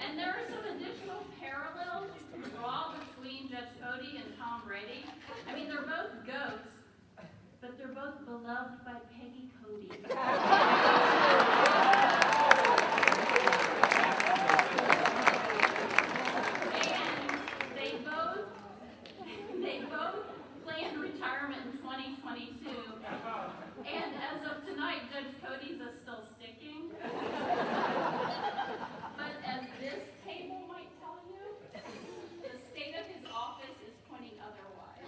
[SPEAKER 10] And there are some additional parallels you can draw between Judge Cody and Tom Brady. I mean, they're both GOATs, but they're both beloved by Peggy Cody. And they both planned retirement in 2022. And as of tonight, Judge Cody's is still sticking. But as this table might tell you, the state of his office is pointing otherwise.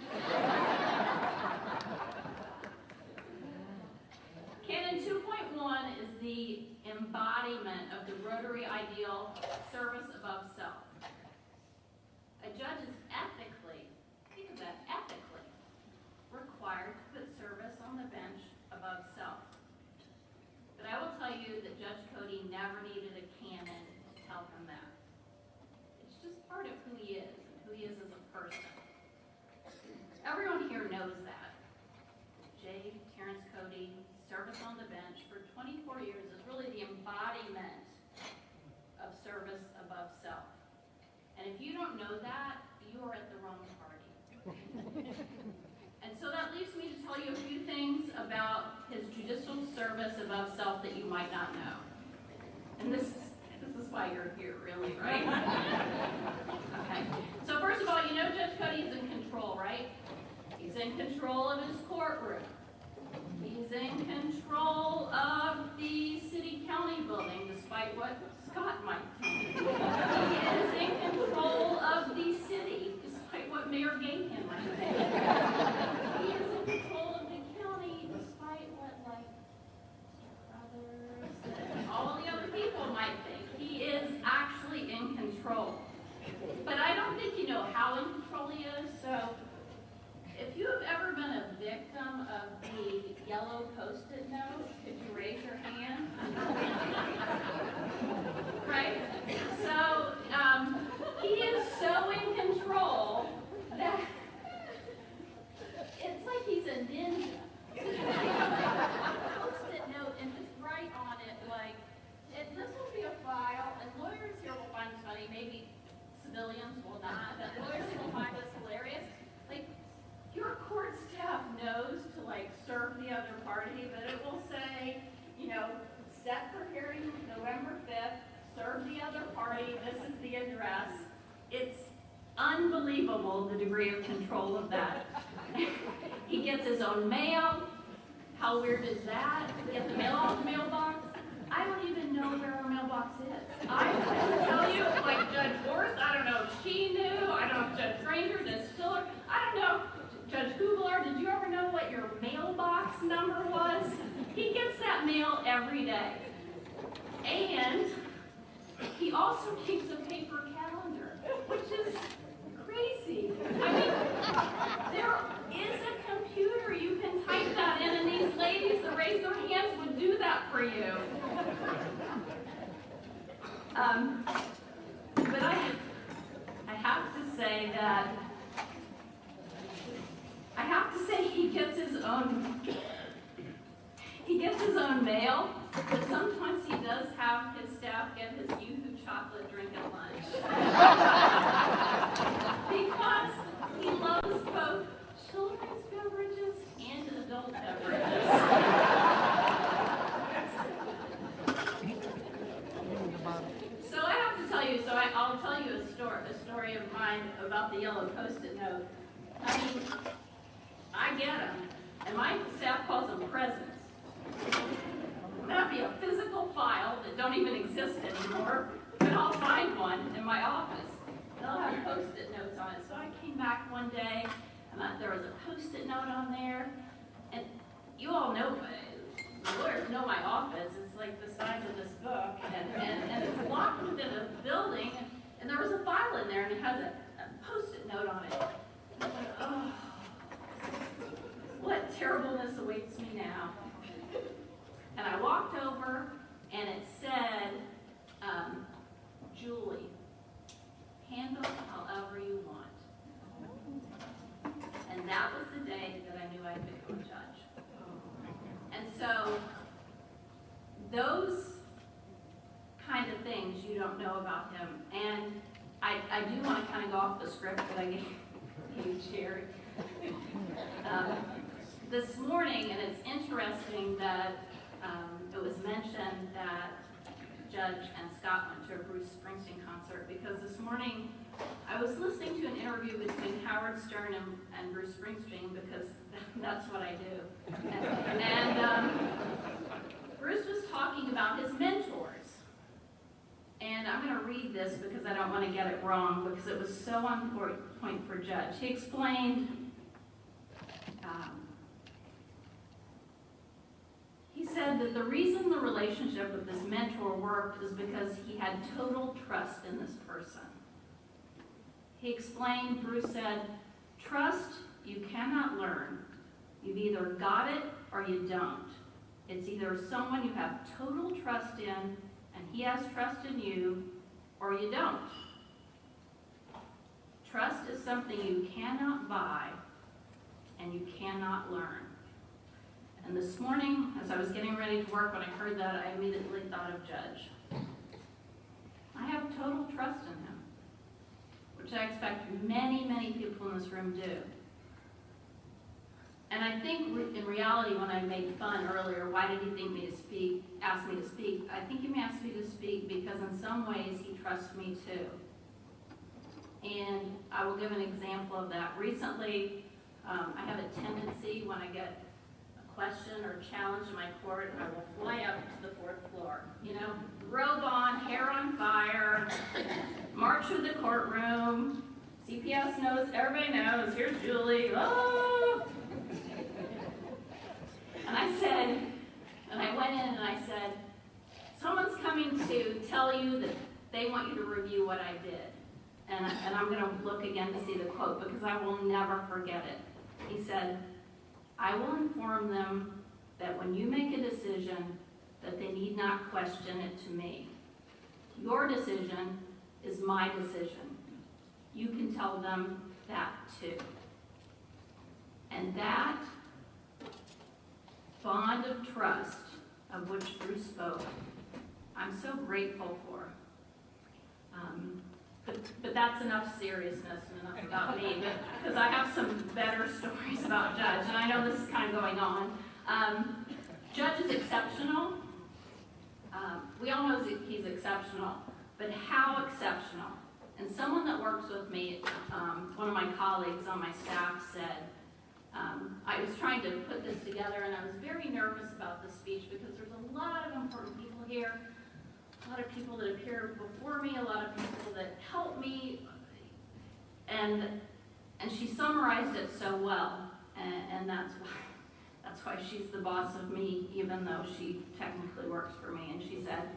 [SPEAKER 10] Canon 2.1 is the embodiment of the Rotary ideal, service above self. A judge is ethically, think of that, ethically required to put service on the bench above self. But I will tell you that Judge Cody never needed a canon to tell him that. It's just part of who he is and who he is as a person. Everyone here knows that. J. Terrence Cody, service on the bench for 24 years is really the embodiment of service above self. And if you don't know that, you are at the wrong party. And so that leaves me to tell you a few things about his judicial service above self that you might not know. And this is why you're here, really, right? Okay. So first of all, you know Judge Cody is in control, right? He's in control of his courtroom. He's in control of the city-county building, despite what Scott might think. He is in control of the city, despite what Mayor Gahan might think. He is in control of the county, despite what, like, brothers and all the other people might think. He is actually in control. But I don't think you know how in control he is, so if you have ever been a victim of the yellow Post-it note, could you raise your hand? Right? So he is so in control that it's like he's a ninja. A Post-it note and just write on it like, this will be a file, and lawyers here will find this funny, maybe civilians will not, but lawyers will find this hilarious. Like, your court staff knows to like serve the other party, but it will say, you know, set for hearing November 5th, serve the other party, this is the address. It's unbelievable the degree of control of that. He gets his own mail. How weird is that? Get the mail off the mailbox. I don't even know where our mailbox is. I couldn't tell you, like Judge Forrest, I don't know if she knew, I don't know if Judge Granger, Judge Stiller, I don't know. Judge Kugler, did you ever know what your mail also keeps a paper calendar, which is crazy. I mean, there is a computer. You can type that in, and these ladies that raise their hands would do that for you. But I have to say that he gets his own mail, but sometimes he does have his staff get his Yoo-hoo chocolate drink at lunch. Because he loves both children's beverages and adult beverages. So I have to tell you, I'll tell you a story of mine about the yellow Post-it note. I mean, I get them, and my staff calls them presents. That'd be a physical file that don't even exist anymore, but I'll find one in my office. They'll have Post-it notes on it. So I came back one day, and there was a Post-it note on there, and you all know, the lawyers know my office. It's like the size of this book, and it's locked within a building, and there was a file in there, and it has a Post-it note on it. And I'm like, oh, what terribleness awaits me now. And I walked over, and it said, Julie, handle however you want. And that was the day that I knew I'd become a judge. And so those kind of things you don't know about him. And I do want to kind of go off the script that I gave Jerry. This morning, and it's interesting that it was mentioned that Judge and Scott went to a Bruce Springsteen concert, because this morning I was listening to an interview between Howard Stern and Bruce Springsteen, because that's what I do. And Bruce was talking about his mentors. And I'm going to read this because I don't want to get it wrong, because it was so on point for Judge. He explained, he said that the reason the relationship with this mentor worked is because he had total trust in this person. He explained, Bruce said, trust you cannot learn. You've either got it or you don't. It's either someone you have total trust in and he has trust in you, or you don't. Trust is something you cannot buy and you cannot learn. And this morning, as I was getting ready to work, when I heard that, I immediately thought of Judge. I have total trust in him, which I expect many, many people in this room do. And I think in reality, when I made fun earlier, why did he ask me to speak? I think he asked me to speak because in some ways he trusts me too. And I will give an example of that. Recently, I have a tendency when I get a question or challenge in my court, I will fly up to the 4th floor. You know, robe on, hair on fire, march through the courtroom, CPS knows, everybody knows, here's Julie, oh! And I went in and I said, someone's coming to tell you that they want you to review what I did. And I'm going to look again to see the quote because I will never forget it. He said, I will inform them that when you make a decision, that they need not question it to me. Your decision is my decision. You can tell them that too. And that bond of trust of which Bruce spoke, I'm so grateful for. But that's enough seriousness and enough about me, because I have some better stories about Judge, and I know this is kind of going on. Judge is exceptional. We all know he's exceptional, but how exceptional? And someone that works with me, one of my colleagues on my staff said, I was trying to put this together, and I was very nervous about this speech because there's a lot of important people here, a lot of people that appear before me, a lot of people that help me, and she summarized it so well, and that's why she's the boss of me, even though she technically works for me. And she said,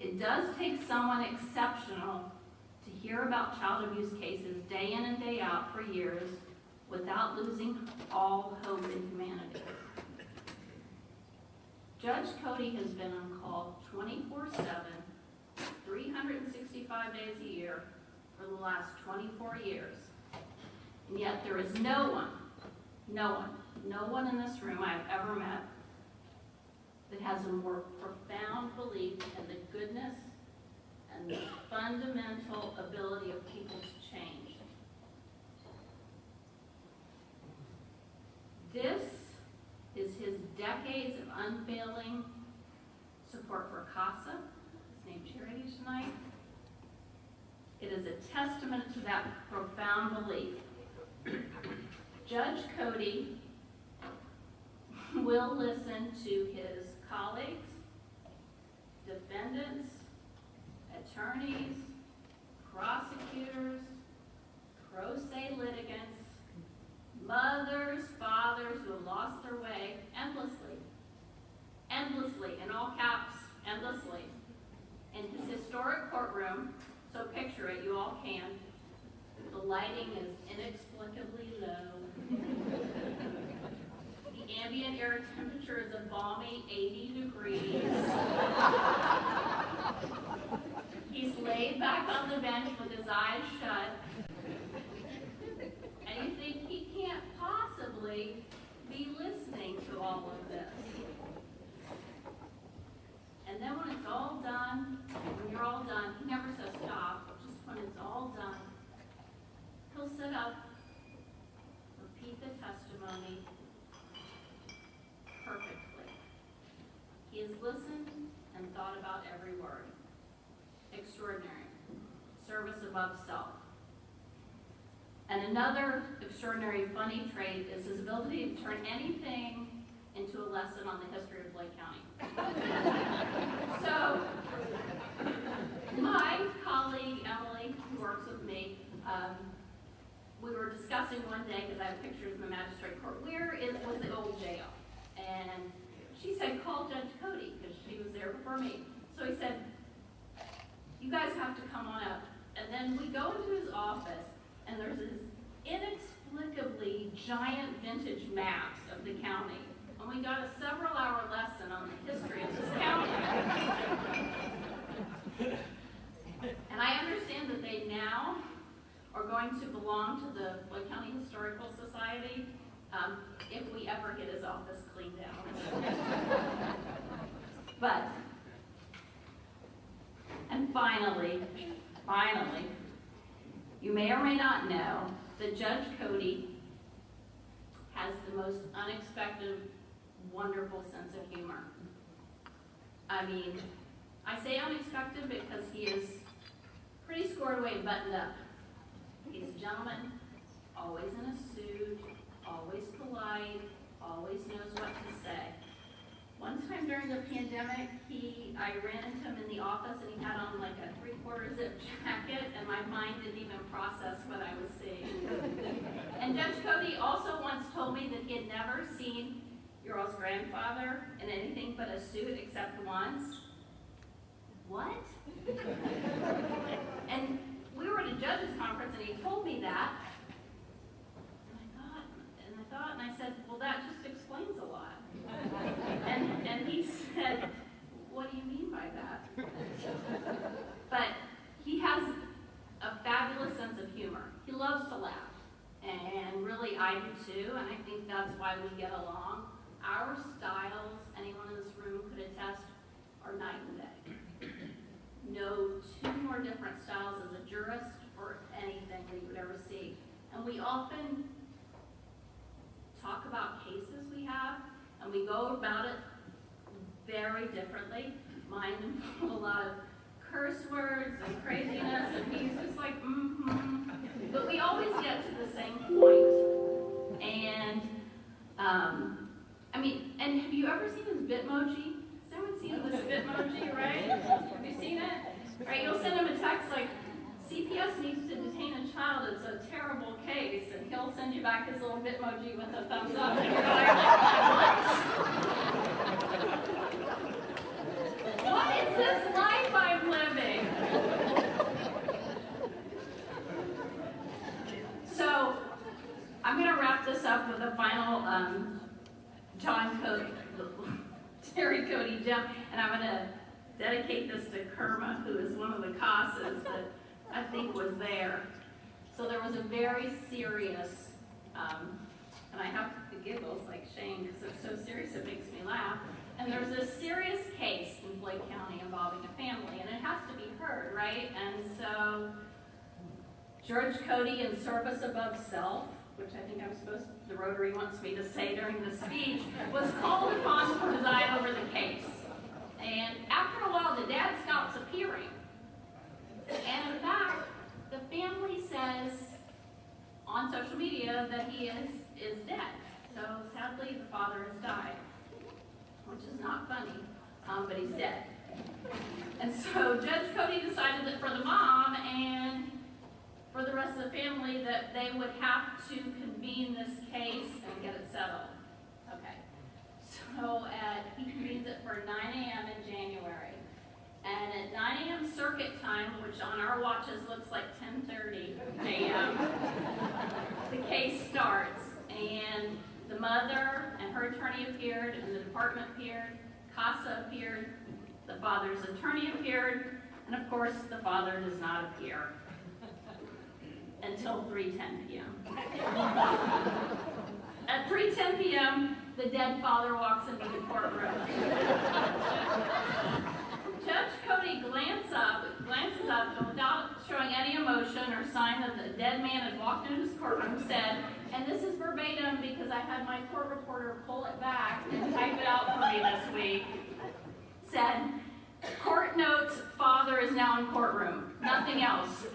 [SPEAKER 10] It does take someone exceptional to hear about child abuse cases day in and day out for years without losing all hope in humanity. Judge Cody has been on call 24/7, 365 days a year for the last 24 years. And yet there is no one in this room I've ever met that has a more profound belief in the goodness and the fundamental ability of people to change. This is his decades of unfailing support for CASA, his name charity tonight. It is a testament to that profound belief. Judge Cody will listen to his colleagues, defendants, attorneys, prosecutors, pro se litigants, mothers, fathers who have lost their way endlessly, in all caps, endlessly, in his historic courtroom. So picture it, you all can. The lighting is inexplicably low. The ambient air temperature is a balmy 80 degrees. He's laid back on the bench with his eyes shut. And you think he can't possibly be listening to all of this. And then when it's all done, when you're all done, he never says stop, just when it's all done, he'll sit up, repeat the testimony perfectly. He has listened and thought about every word. Extraordinary. Service above self. And another extraordinary funny trait is his ability to turn anything into a lesson on the history of Lake County. So, my colleague Emily, who works with me, we were discussing one day, because I have pictures in the magistrate court, where was the old jail? And she said, call Judge Cody, because she was there before me. So he said, you guys have to come on up. And then we go into his office, and there's this inexplicably giant vintage maps of the county. And we got a several-hour lesson on the history of this county. And I understand that they now are going to belong to the Lake County Historical Society if we ever get his office cleaned out. But, and finally, you may or may not know that Judge Cody has the most unexpected, wonderful sense of humor. I mean, I say unexpected because he is pretty squared away and buttoned up. He's a gentleman, always in a suit, always polite, always knows what to say. One time during the pandemic, I ran into him in the office and he had on like a 3/4 zip jacket, and my mind didn't even process what I was seeing. And Judge Cody also once told me that he had never seen your all's grandfather in anything but a suit except once. What? And we were at a judge's conference and he told me that. And I thought, and I said, well, that just explains a lot. And he said, what do you mean by that? But he has a fabulous sense of humor. He loves to laugh. And really, I do too, and I think that's why we get along. Our styles, anyone in this room could attest, are night and day. No two more different styles as a jurist or anything that you would ever see. And we often talk about cases we have, and we go about it very differently. Mine involve a lot of curse words and craziness, and he's just like, But we always get to the same point. And, and have you ever seen his Bitmoji? Has anyone seen this Bitmoji, right? Have you seen it? Right, you'll send him a text like, CPS needs to detain a child, it's a terrible case, and he'll send you back his little Bitmoji with a thumbs up, and you're like, what is this life I'm I'm going to wrap this up with a final Terry Cody Jim, and I'm going to dedicate this to Kerma, who is one of the Casas that I think was there. So there was a very serious, and I have the giggles like Shane because it's so serious it makes me laugh. And there's a serious case in Blake County involving a family, and it has to be heard, right? And so George Cody, in service above self, which I think the Rotary wants me to say during the speech, was called upon to preside over the case. And after a while, the dad stops appearing. And in fact, the family says on social media that he is dead. So sadly, the father has died, which is not funny, but he's dead. And so Judge Cody decided that for the mom and for the rest of the family that they would have to convene this case and get it settled. Okay. So he convenes it for 9 a.m. in January. And at 9 a.m. circuit time, which on our watches looks like 10:30 a.m., the case starts. And the mother and her attorney appeared, and the department appeared, CASA appeared, the father's attorney appeared, and of course the father does not appear until 3:10 p.m. At 3:10 p.m., the dead father walks into the courtroom. Judge Cody glances up, and without showing any emotion or sign that the dead man had walked into his courtroom, said, and this is verbatim because I had my court reporter pull it back and type it out for me this week, said, "Court notes, father is now in courtroom. Nothing else."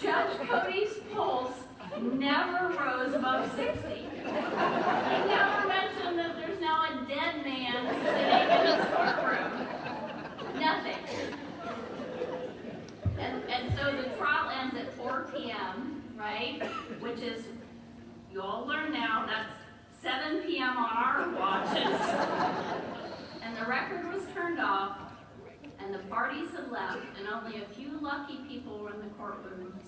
[SPEAKER 10] Judge Cody's pulse never rose above 60. He never mentioned that there's now a dead man sitting in his courtroom. Nothing. And so the trial ends at 4 p.m., right? Which is, you all learn now, that's 7 p.m. on our watches. And the record was turned off, and the parties had left, and only a few lucky people were in the courtroom.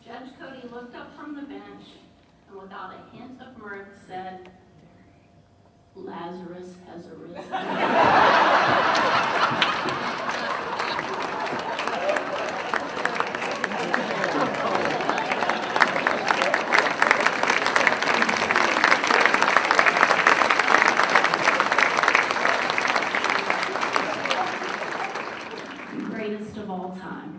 [SPEAKER 10] Judge Cody looked up from the bench, and without a hint of mirth said, "Lazarus has arisen." Greatest of all time.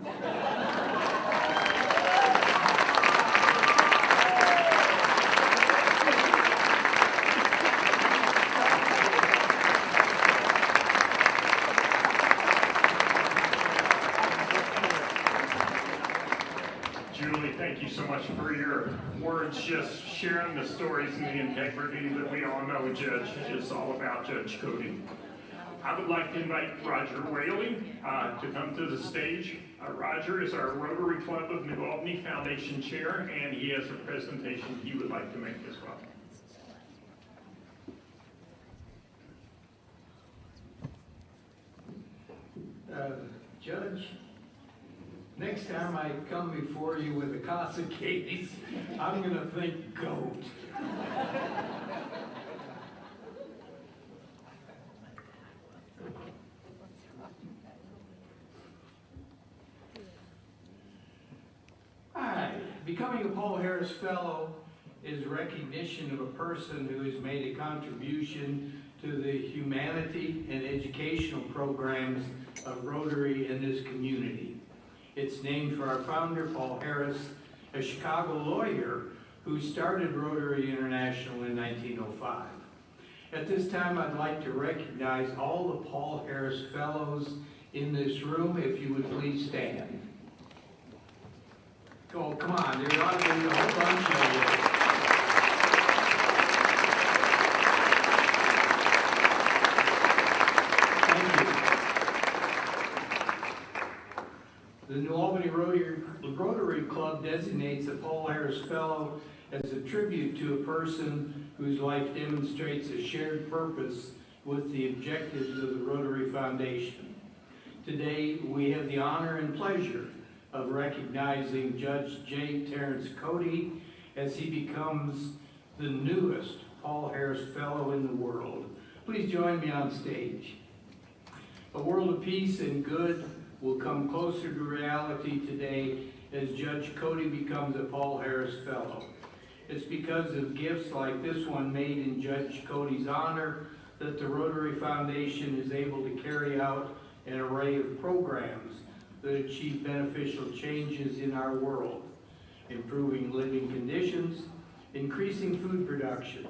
[SPEAKER 4] Julie, thank you so much for your words, just sharing the stories and the integrity that we all know, Judge, is all about Judge Cody. I would like to invite Roger Whaley to come to the stage. Roger is our Rotary Club of New Albany Foundation Chair, and he has a presentation he would like to make as well.
[SPEAKER 11] Judge, next time I come before you with a CASA case, I'm going to think goat. Hi. Becoming a Paul Harris Fellow is recognition of a person who has made a contribution to the humanity and educational programs of Rotary in this community. It's named for our founder, Paul Harris, a Chicago lawyer who started Rotary International in 1905. At this time, I'd like to recognize all the Paul Harris Fellows in this room, if you would please stand. Oh, come on, there ought to be a whole bunch of you. The New Albany Rotary Club designates a Paul Harris Fellow as a tribute to a person whose life demonstrates a shared purpose with the objectives of the Rotary Foundation. Today, we have the honor and pleasure of recognizing Judge J. Terrence Cody as he becomes the newest Paul Harris Fellow in the world. Please join me on stage. A world of peace and good will come closer to reality today as Judge Cody becomes a Paul Harris Fellow. It's because of gifts like this one made in Judge Cody's honor that the Rotary Foundation is able to carry out an array of programs that achieve beneficial changes in our world, improving living conditions, increasing food production,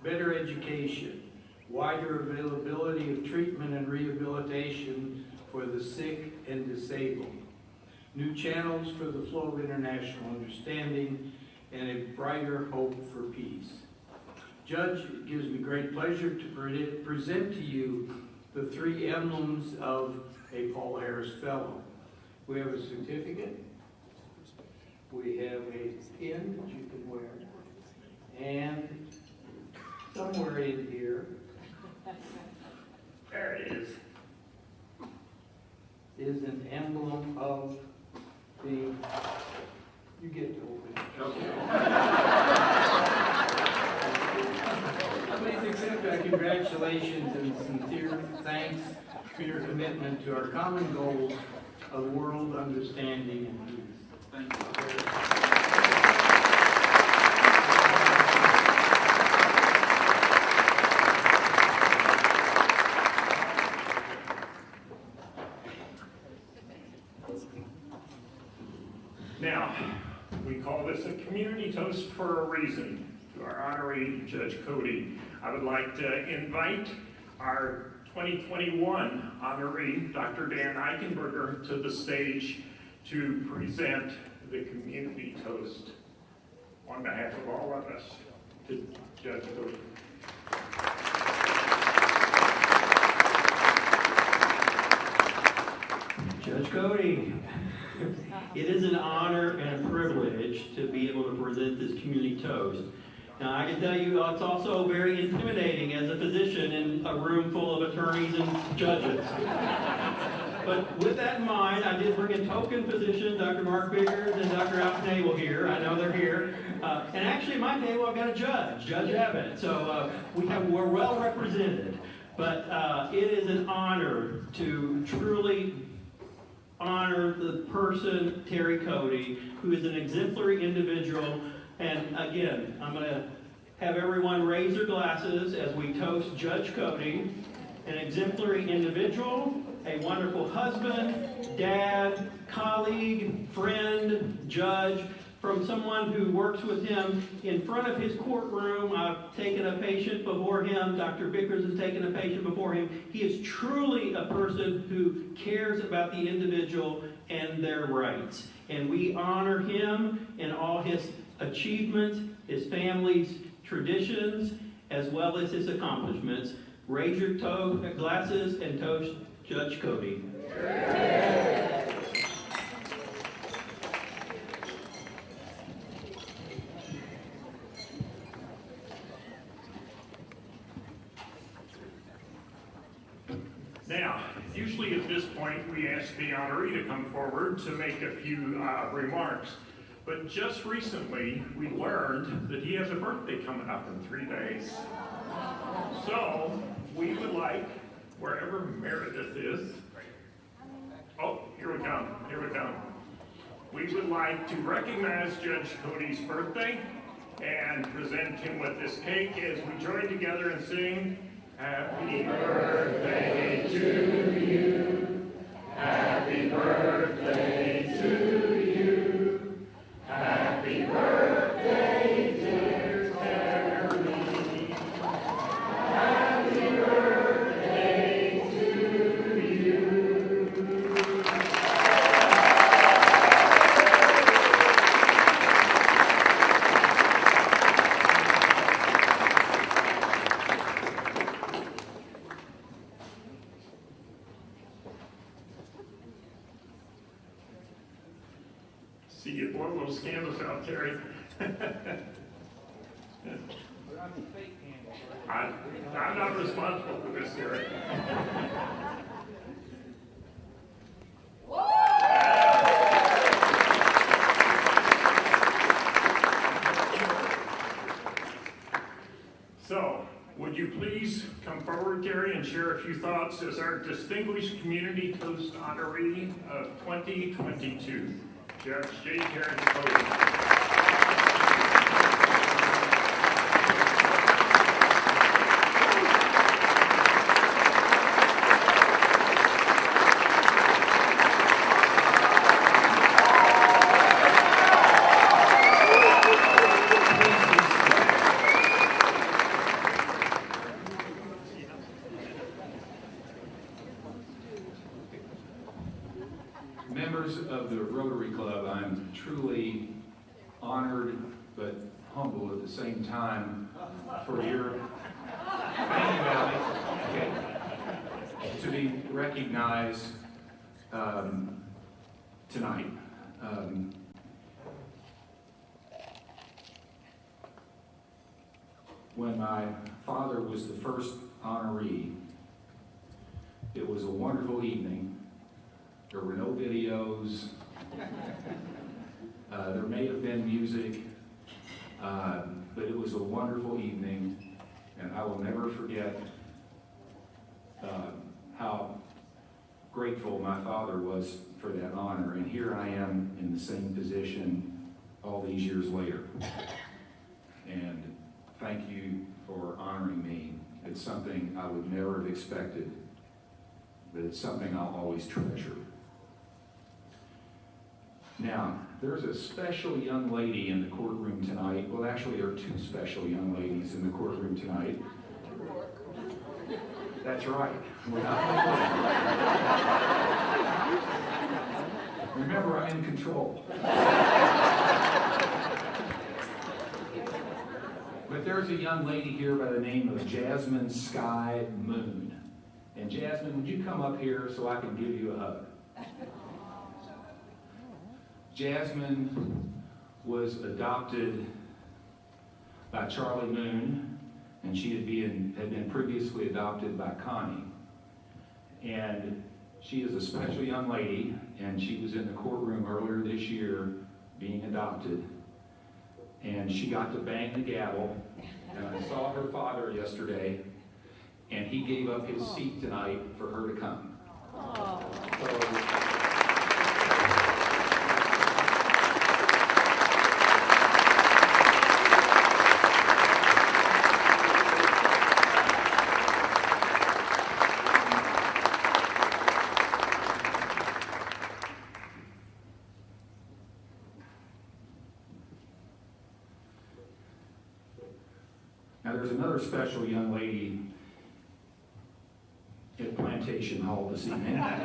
[SPEAKER 11] better education, wider availability of treatment and rehabilitation for the sick and disabled, new channels for the flow of international understanding, and a brighter hope for peace. Judge, it gives me great pleasure to present to you the 3 emblems of a Paul Harris Fellow. We have a certificate, we have a pin that you can wear, and somewhere in here, there it is an emblem of the, you get to open it. Okay. Please accept our congratulations and sincere thanks for your commitment to our common goals of world understanding and peace. Thank you.
[SPEAKER 4] Now, we call this a community toast for a reason. To our honoree, Judge Cody, I would like to invite our 2021 honoree, Dr. Dan Eichenberger, to the stage to present the community toast on behalf of all of us to Judge Cody.
[SPEAKER 12] Judge Cody, it is an honor and a privilege to be able to present this community toast. Now, I can tell you it's also very intimidating as a physician in a room full of attorneys and judges. But with that in mind, I did bring a token physician, Dr. Mark Biggers and Dr. Alf Nabel here. I know they're here. And actually, at my table, I've got a judge, Judge Abbott. So we're well represented. But it is an honor to truly honor the person, Terry Cody, who is an exemplary individual. And again, I'm going to have everyone raise their glasses as we toast Judge Cody, an exemplary individual, a wonderful husband, dad, colleague, friend, judge, from someone who works with him in front of his courtroom. I've taken a patient before him. Dr. Bickers has taken a patient before him. He is truly a person who cares about the individual and their rights. And we honor him in all his achievements, his family's traditions, as well as his accomplishments. Raise your glasses and toast Judge Cody.
[SPEAKER 4] Now, usually at this point, we ask the honoree to come forward to make a few remarks. But just recently, we learned that he has a birthday coming up in 3 days. So, we would like, wherever Meredith is, oh, here we come. We would like to recognize Judge Cody's birthday and present him with this cake as we join together and sing, Happy birthday to you, happy birthday to you, happy birthday dear Terry, happy birthday to you. See you blow those candles out, Terry. I'm not responsible for this, Terry. forward, Terry, and share a few thoughts as our Distinguished Community Toast honoree of 2022, Judge J. Terrence Cody.
[SPEAKER 13] Members of the Rotary Club, I'm truly honored but humbled at the same time for your, thank you, Ally, okay, to be recognized tonight. When my father was the first honoree, it was a wonderful evening. There were no videos. There may have been music, but it was a wonderful evening, and I will never forget how grateful my father was for that honor. And here I am in the same position all these years later. And thank you for honoring me. It's something I would never have expected, but it's something I'll always treasure. Now, there's a special young lady in the courtroom tonight. Well, actually, there are two special young ladies in the courtroom tonight. That's right. We're not remember, I'm in control. But there's a young lady here by the name of Jasmine Sky Moon. And Jasmine, would you come up here so I can give you a hug? Jasmine was adopted by Charlie Moon, and she had been previously adopted by Connie. And she is a special young lady, and she was in the courtroom earlier this year being adopted. And she got to bang the gavel, and I saw her father yesterday, and he gave up his seat tonight for her to come. Now there's another special young lady at Plantation Hall this evening that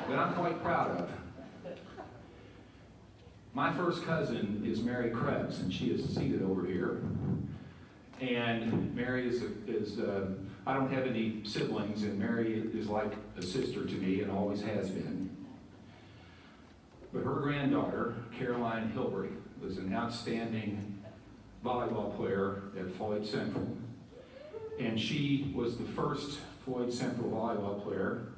[SPEAKER 13] I'm quite proud of. My first cousin is Mary Krebs, and she is seated over here. And Mary is I don't have any siblings, and Mary is like a sister to me and always has been. But her granddaughter, Caroline Hilbury, was an outstanding volleyball player at Floyd Central. And she was the first Floyd Central volleyball player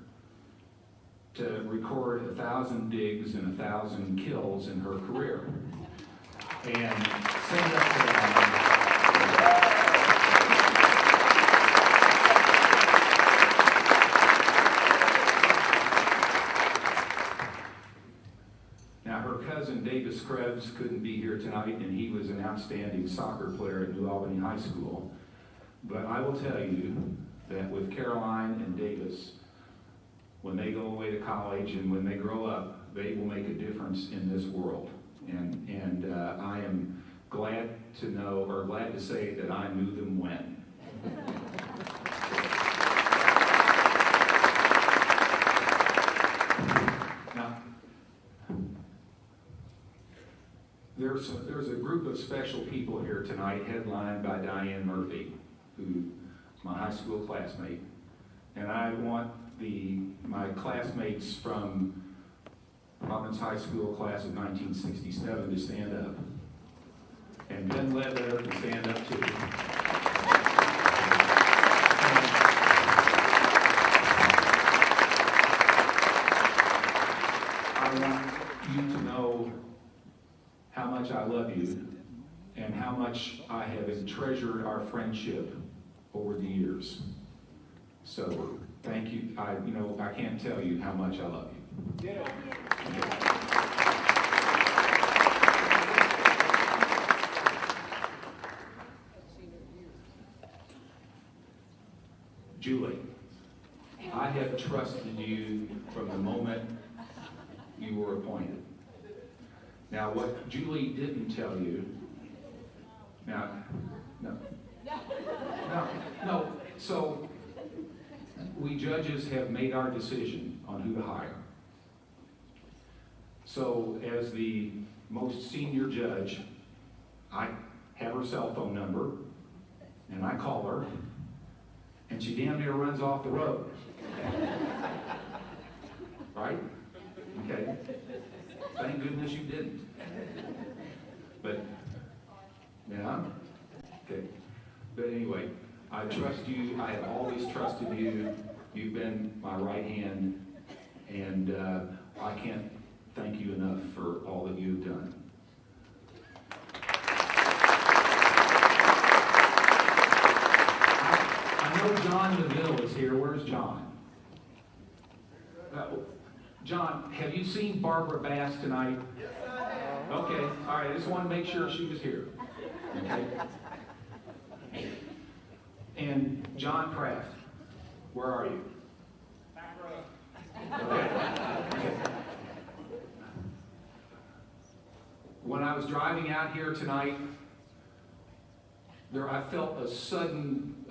[SPEAKER 13] to record 1,000 digs and 1,000 kills in her career. And send up to that. Now her cousin Davis Krebs couldn't be here tonight, and he was an outstanding soccer player at New Albany High School. But I will tell you that with Caroline and Davis, when they go away to college and when they grow up, they will make a difference in this world. And I am glad to know, or glad to say, that I knew them when. Now, there's a group of special people here tonight, headlined by Diane Murphy, who is my high school classmate. And I want my classmates from Providence High School class of 1967 to stand up. And Ben Ledbetter to stand up too. I want you to know how much I love you and how much I have treasured our friendship over the years. So thank you. I can't tell you how much I love you. Yeah. Julie, I have trusted you from the moment you were appointed. Now, what Julie didn't tell you, no. So, we judges have made our decision on who to hire. So, as the most senior judge, I have her cell phone number, and I call her, and she damn near runs off the road. Right? Okay. Thank goodness you didn't. But, yeah? Okay. But anyway, I trust you. I have always trusted you. You've been my right hand, and I can't thank you enough for all that you've done. I know John DeVille is here. Where's John? John, have you seen Barbara Bass tonight? Yes, I have. Okay, all right. I just want to make sure she was here. Okay. And John Kraft, where are you? Back row. Okay. When I was driving out here tonight, I felt a sudden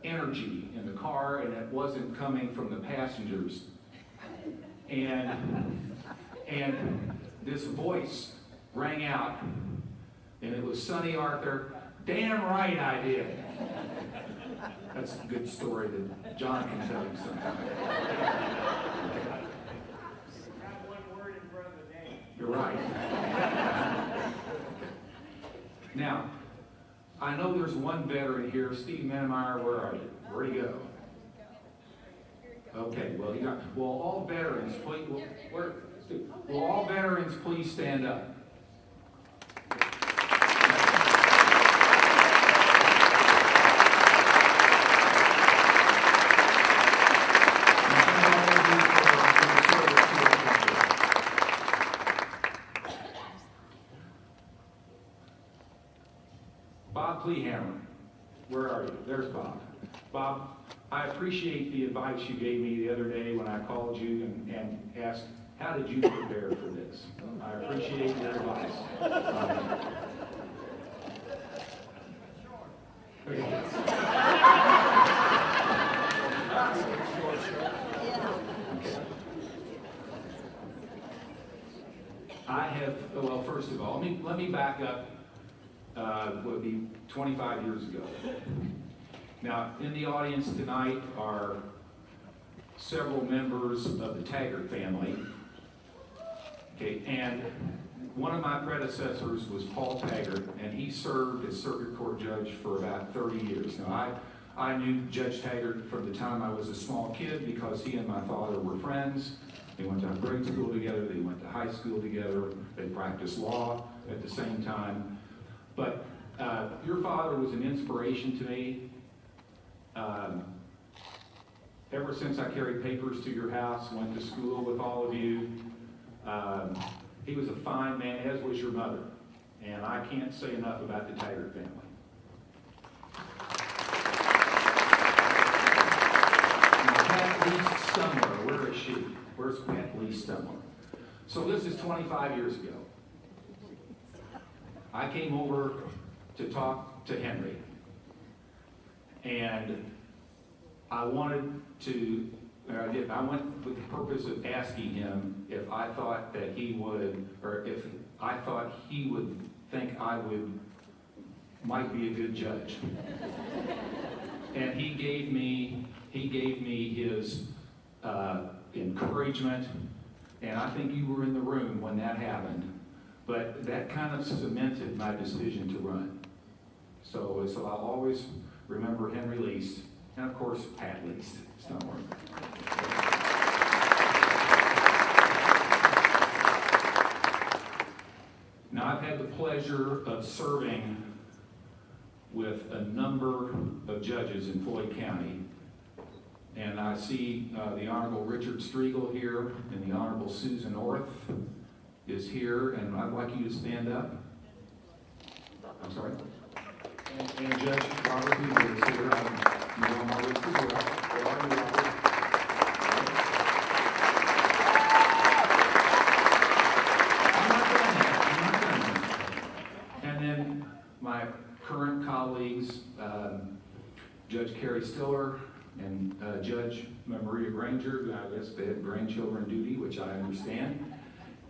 [SPEAKER 13] energy in the car, and it wasn't coming from the passengers. And this voice rang out, and it was Sonny Arthur. Damn right I did. That's a good story that John can tell you sometime.
[SPEAKER 11] Not one word in front of the name.
[SPEAKER 13] You're right. Now, I know there's one veteran here. Steve Mannemeyer, where are you? Where'd he go? Okay, well, all veterans, please, will all veterans please stand up? Bob Plehammer, where are you? There's Bob. Bob, I appreciate the advice you gave me the other day when I called you and asked, how did you prepare for this? I appreciate your advice. First of all, let me back up. Would be 25 years ago. Now, in the audience tonight are several members of the Taggart family. Okay, and one of my predecessors was Paul Taggart, and he served as circuit court judge for about 30 years. Now, I knew Judge Taggart from the time I was a small kid because he and my father were friends. They went to grade school together, they went to high school together, they practiced law at the same time. But your father was an inspiration to me. Ever since I carried papers to your house, went to school with all of you, he was a fine man, as was your mother. And I can't say enough about the Taggart family. Now, Pat Lee Stumler, where is she? Where's Pat Lee Stumler? So this is 25 years ago. I came over to talk to Henry, and I went with the purpose of asking him if I thought that he would, or if I thought he would think I might be a good judge. And he gave me his encouragement, and I think you were in the room when that happened. But that kind of cemented my decision to run. So I'll always remember Henry Least, and of course, Pat Least. It's not working. Now, I've had the pleasure of serving with a number of judges in Floyd County. And I see the Honorable Richard Striegel here, and the Honorable Susan Orth is here, and I'd like you to stand up. I'm sorry. And Judge Robert Hoover is here. You know my list as well. Where are you, Robert? I'm not done yet. And then my current colleagues, Judge Carrie Stiller and Judge Maria Granger, who I guess they have grandchildren duty, which I understand.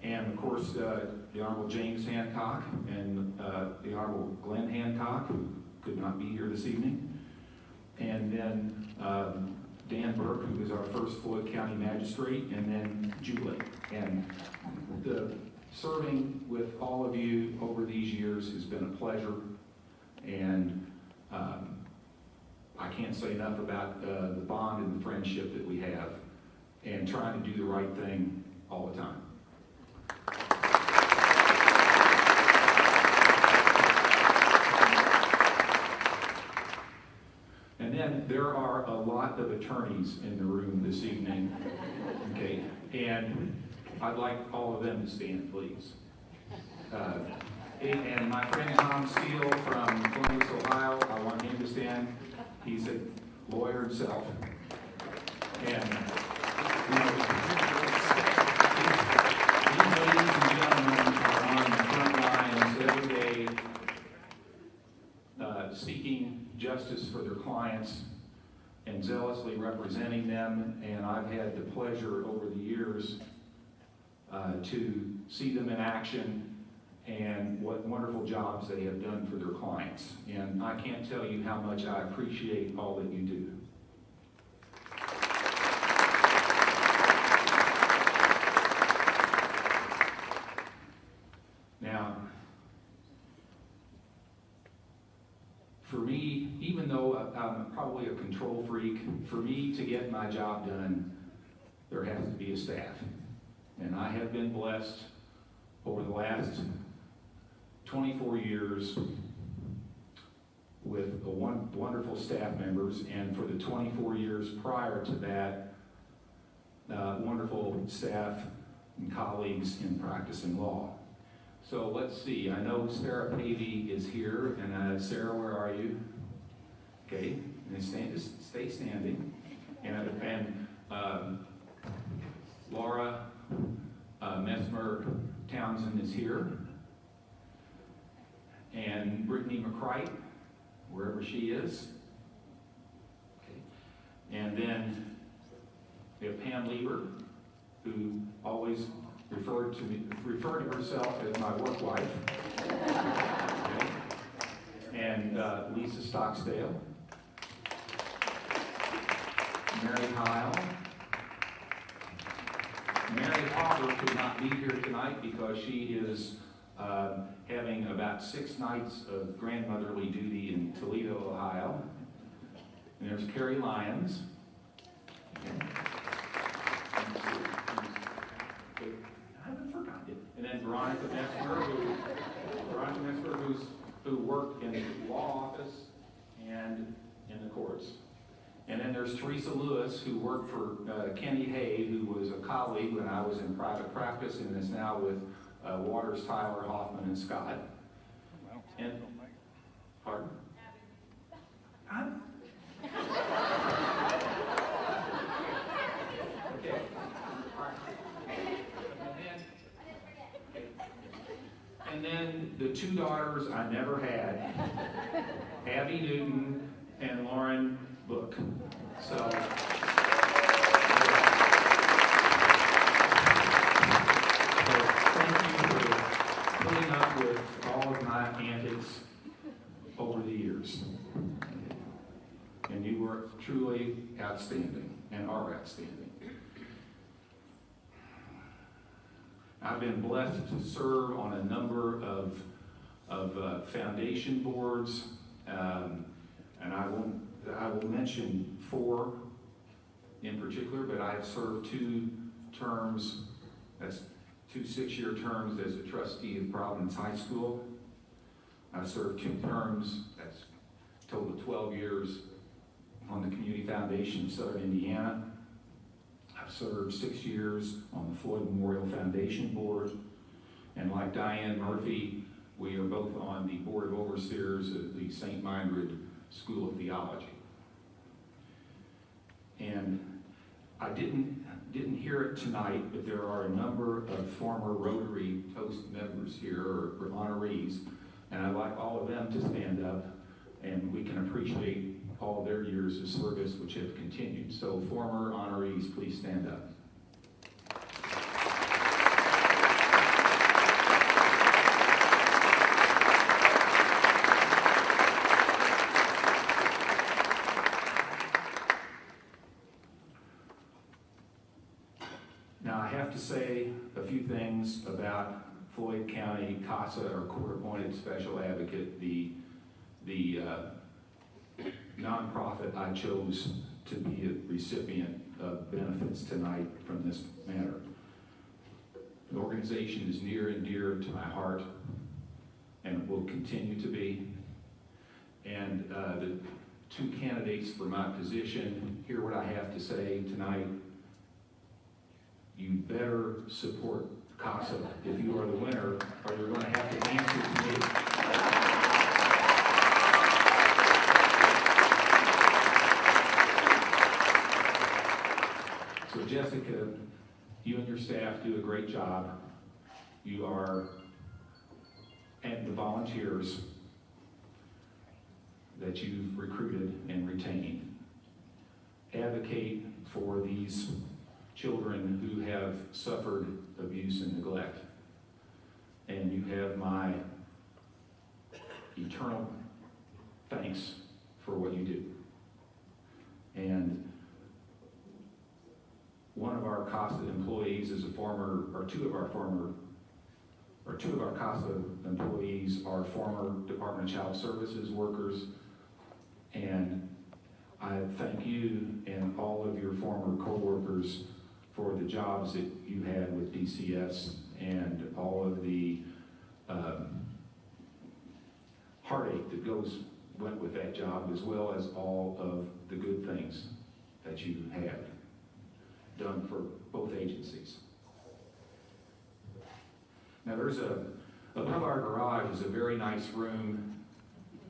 [SPEAKER 13] And of course, the Honorable James Hancock and the Honorable Glenn Hancock, who could not be here this evening. And then Dan Burke, who is our first Floyd County magistrate, and then Julie. And the serving with all of you over these years has been a pleasure. And I can't say enough about the bond and the friendship that we have, and trying to do the right thing all the time. And then there are a lot of attorneys in the room this evening, okay? And I'd like all of them to stand, please. And my friend Tom Steele from Columbus, Ohio, I want him to stand. He's a lawyer himself. And you know, these ladies and gentlemen are on the front lines every day seeking justice for their clients and zealously representing them. And I've had the pleasure over the years to see them in action and what wonderful jobs they have done for their clients. And I can't tell you how much I appreciate all that you do. Now, for me, even though I'm probably a control freak, for me to get my job done, there has to be a staff. And I have been blessed over the last 24 years with wonderful staff members, and for the 24 years prior to that, wonderful staff and colleagues in practicing law. So let's see, I know Sarah Pavey is here, and Sarah, where are you? Okay, and stay standing. And Laura Messmer Townsend is here. And Brittany McCright, wherever she is. Okay. And then we have Pam Lieber, who always referred to herself as my work wife. Okay. And Lisa Stocksdale. Mary Heil. Mary Hopper could not be here tonight because she is having about 6 nights of grandmotherly duty in Toledo, Ohio. And there's Carrie Lyons. Okay. I haven't forgotten it. And then Veronica Messmer, who worked in the law office and in the courts. And then there's Teresa Lewis, who worked for Kenny Hay, who was a colleague when I was in private practice and is now with Waters, Tyler, Hoffman, and Scott. And, pardon? Huh? Okay. All right. And then the 2 daughters I never had, Abby Newton and Lauren Book. So, thank you for putting up with all of my antics over the years. And you were truly outstanding and are outstanding. I've been blessed to serve on a number of foundation boards, and I will mention 4 in particular, but I've served 2 terms, that's 2 6-year terms as a trustee of Providence High School. I've served 2 terms as total of 12 years on the Community Foundation of Southern Indiana. I've served 6 years on the Floyd Memorial Foundation Board, and like Diane Murphy, we are both on the Board of Overseers of the St. Meinrad School of Theology. And I didn't hear it tonight, but there are a number of former Rotary Toast members here, or honorees, and I'd like all of them to stand up, and we can appreciate all their years of service which have continued. So former honorees, please stand up. Now I have to say a few things about Floyd County CASA, or Court Appointed Special Advocate, the nonprofit I chose to be a recipient of benefits tonight from this matter. The organization is near and dear to my heart, and will continue to be. And the two candidates for my position, hear what I have to say tonight. You better support CASA if you are the winner, or you're going to have to answer to me. So Jessica, you and your staff do a great job. You are, and the volunteers that you've recruited and retained, advocate for these children who have suffered abuse and neglect. And you have my eternal thanks for what you do. And one of our CASA employees is a former, or two of our CASA employees are former Department of Child Services workers. And I thank you and all of your former co-workers for the jobs that you had with DCS and all of the heartache that went with that job, as well as all of the good things that you have done for both agencies. Now there's above our garage is a very nice room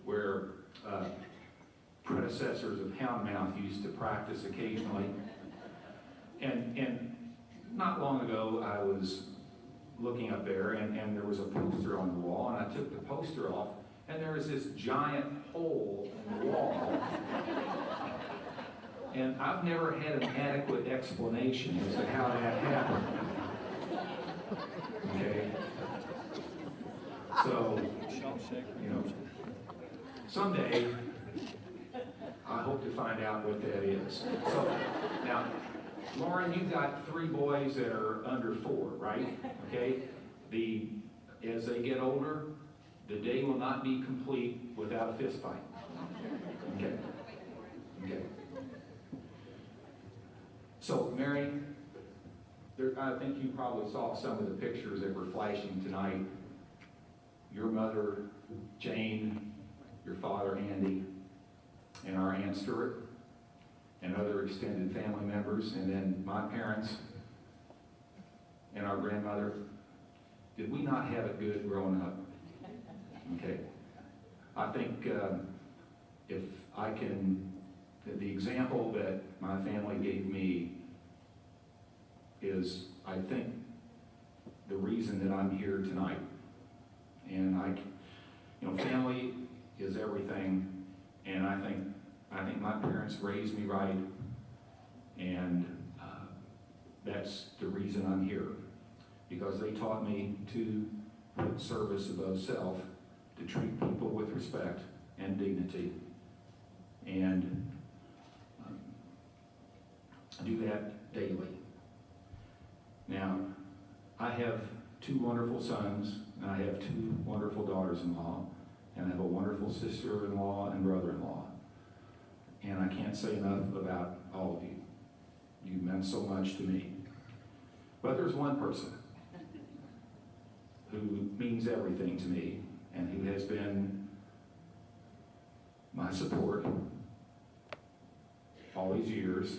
[SPEAKER 13] where predecessors of Houndmouth used to practice occasionally. And not long ago, I was looking up there, and there was a poster on the wall, and I took the poster off, and there was this giant hole in the wall. And I've never had an adequate explanation as to how that happened. Okay? So, someday, I hope to find out what that is. So, now, Lauren, you've got 3 boys that are under 4, right? Okay? As they get older, the day will not be complete without a fist fight. Okay? Okay. So, Mary, I think you probably saw some of the pictures that were flashing tonight. Your mother, Jane, your father, Andy, and our Aunt Stewart, and other extended family members, and then my parents and our grandmother. Did we not have it good growing up? Okay. I think if I can, the example that my family gave me is, I think, the reason that I'm here tonight. And family is everything, and I think my parents raised me right, and that's the reason I'm here, because they taught me to put service above self, to treat people with respect and dignity, and do that daily. Now, I have 2 wonderful sons, and I have 2 wonderful daughters-in-law, and I have a wonderful sister-in-law and brother-in-law. And I can't say enough about all of you. You've meant so much to me. But there's one person who means everything to me, and who has been my support all these years,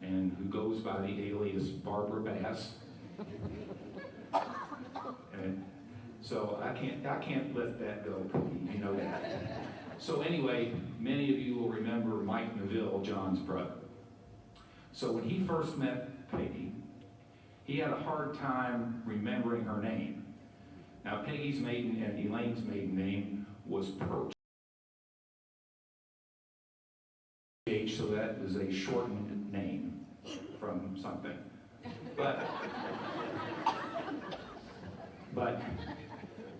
[SPEAKER 13] and who goes by the alias Barbara Bass. And so I can't let that go, you know that. So anyway, many of you will remember Mike Neville, John's brother. So when he first met Peggy, he had a hard time remembering her name. Now Peggy's maiden and Elaine's maiden name was Perch. So that is a shortened name from something. But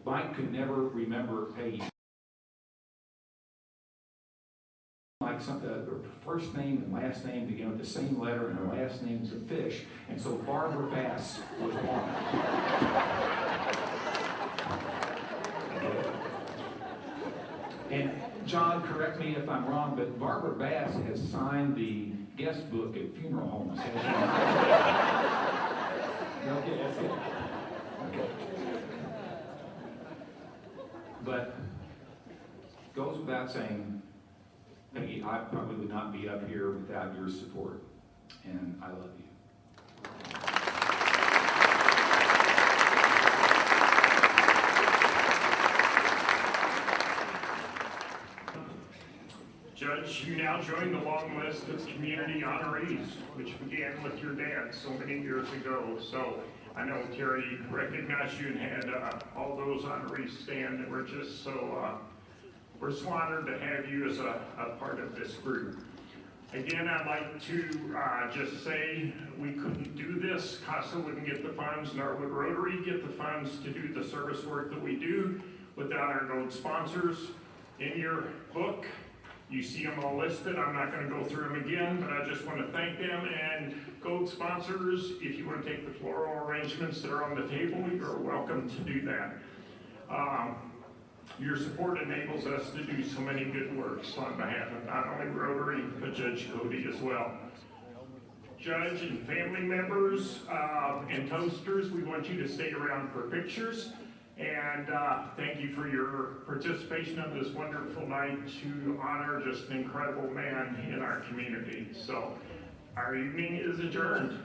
[SPEAKER 13] Mike could never remember Peggy. Like her first name and last name begin with the same letter, and her last name is a fish, and so Barbara Bass was born. And John, correct me if I'm wrong, but Barbara Bass has signed the guest book at funeral homes, has she not? Okay, that's good. Okay. But goes without saying, Peggy, I probably would not be up here without your support, and I love you.
[SPEAKER 4] Judge, you now join the long list of community honorees, which began with your dad so many years ago. So I know Terry recognized you and had all those honorees stand, and we're just so we're so honored to have you as a part of this group. Again, I'd like to just say we couldn't do this. CASA wouldn't get the funds, nor would Rotary get the funds to do the service work that we do without our gold sponsors. In your book, you see them all listed. I'm not going to go through them again, but I just want to thank them. And gold sponsors, if you want to take the floral arrangements that are on the table, you're welcome to do that. Your support enables us to do so many good works on behalf of not only Rotary, but Judge Cody as well. Judge and family members and toasters, we want you to stay around for pictures. And thank you for your participation on this wonderful night to honor just an incredible man in our community. So our evening is adjourned.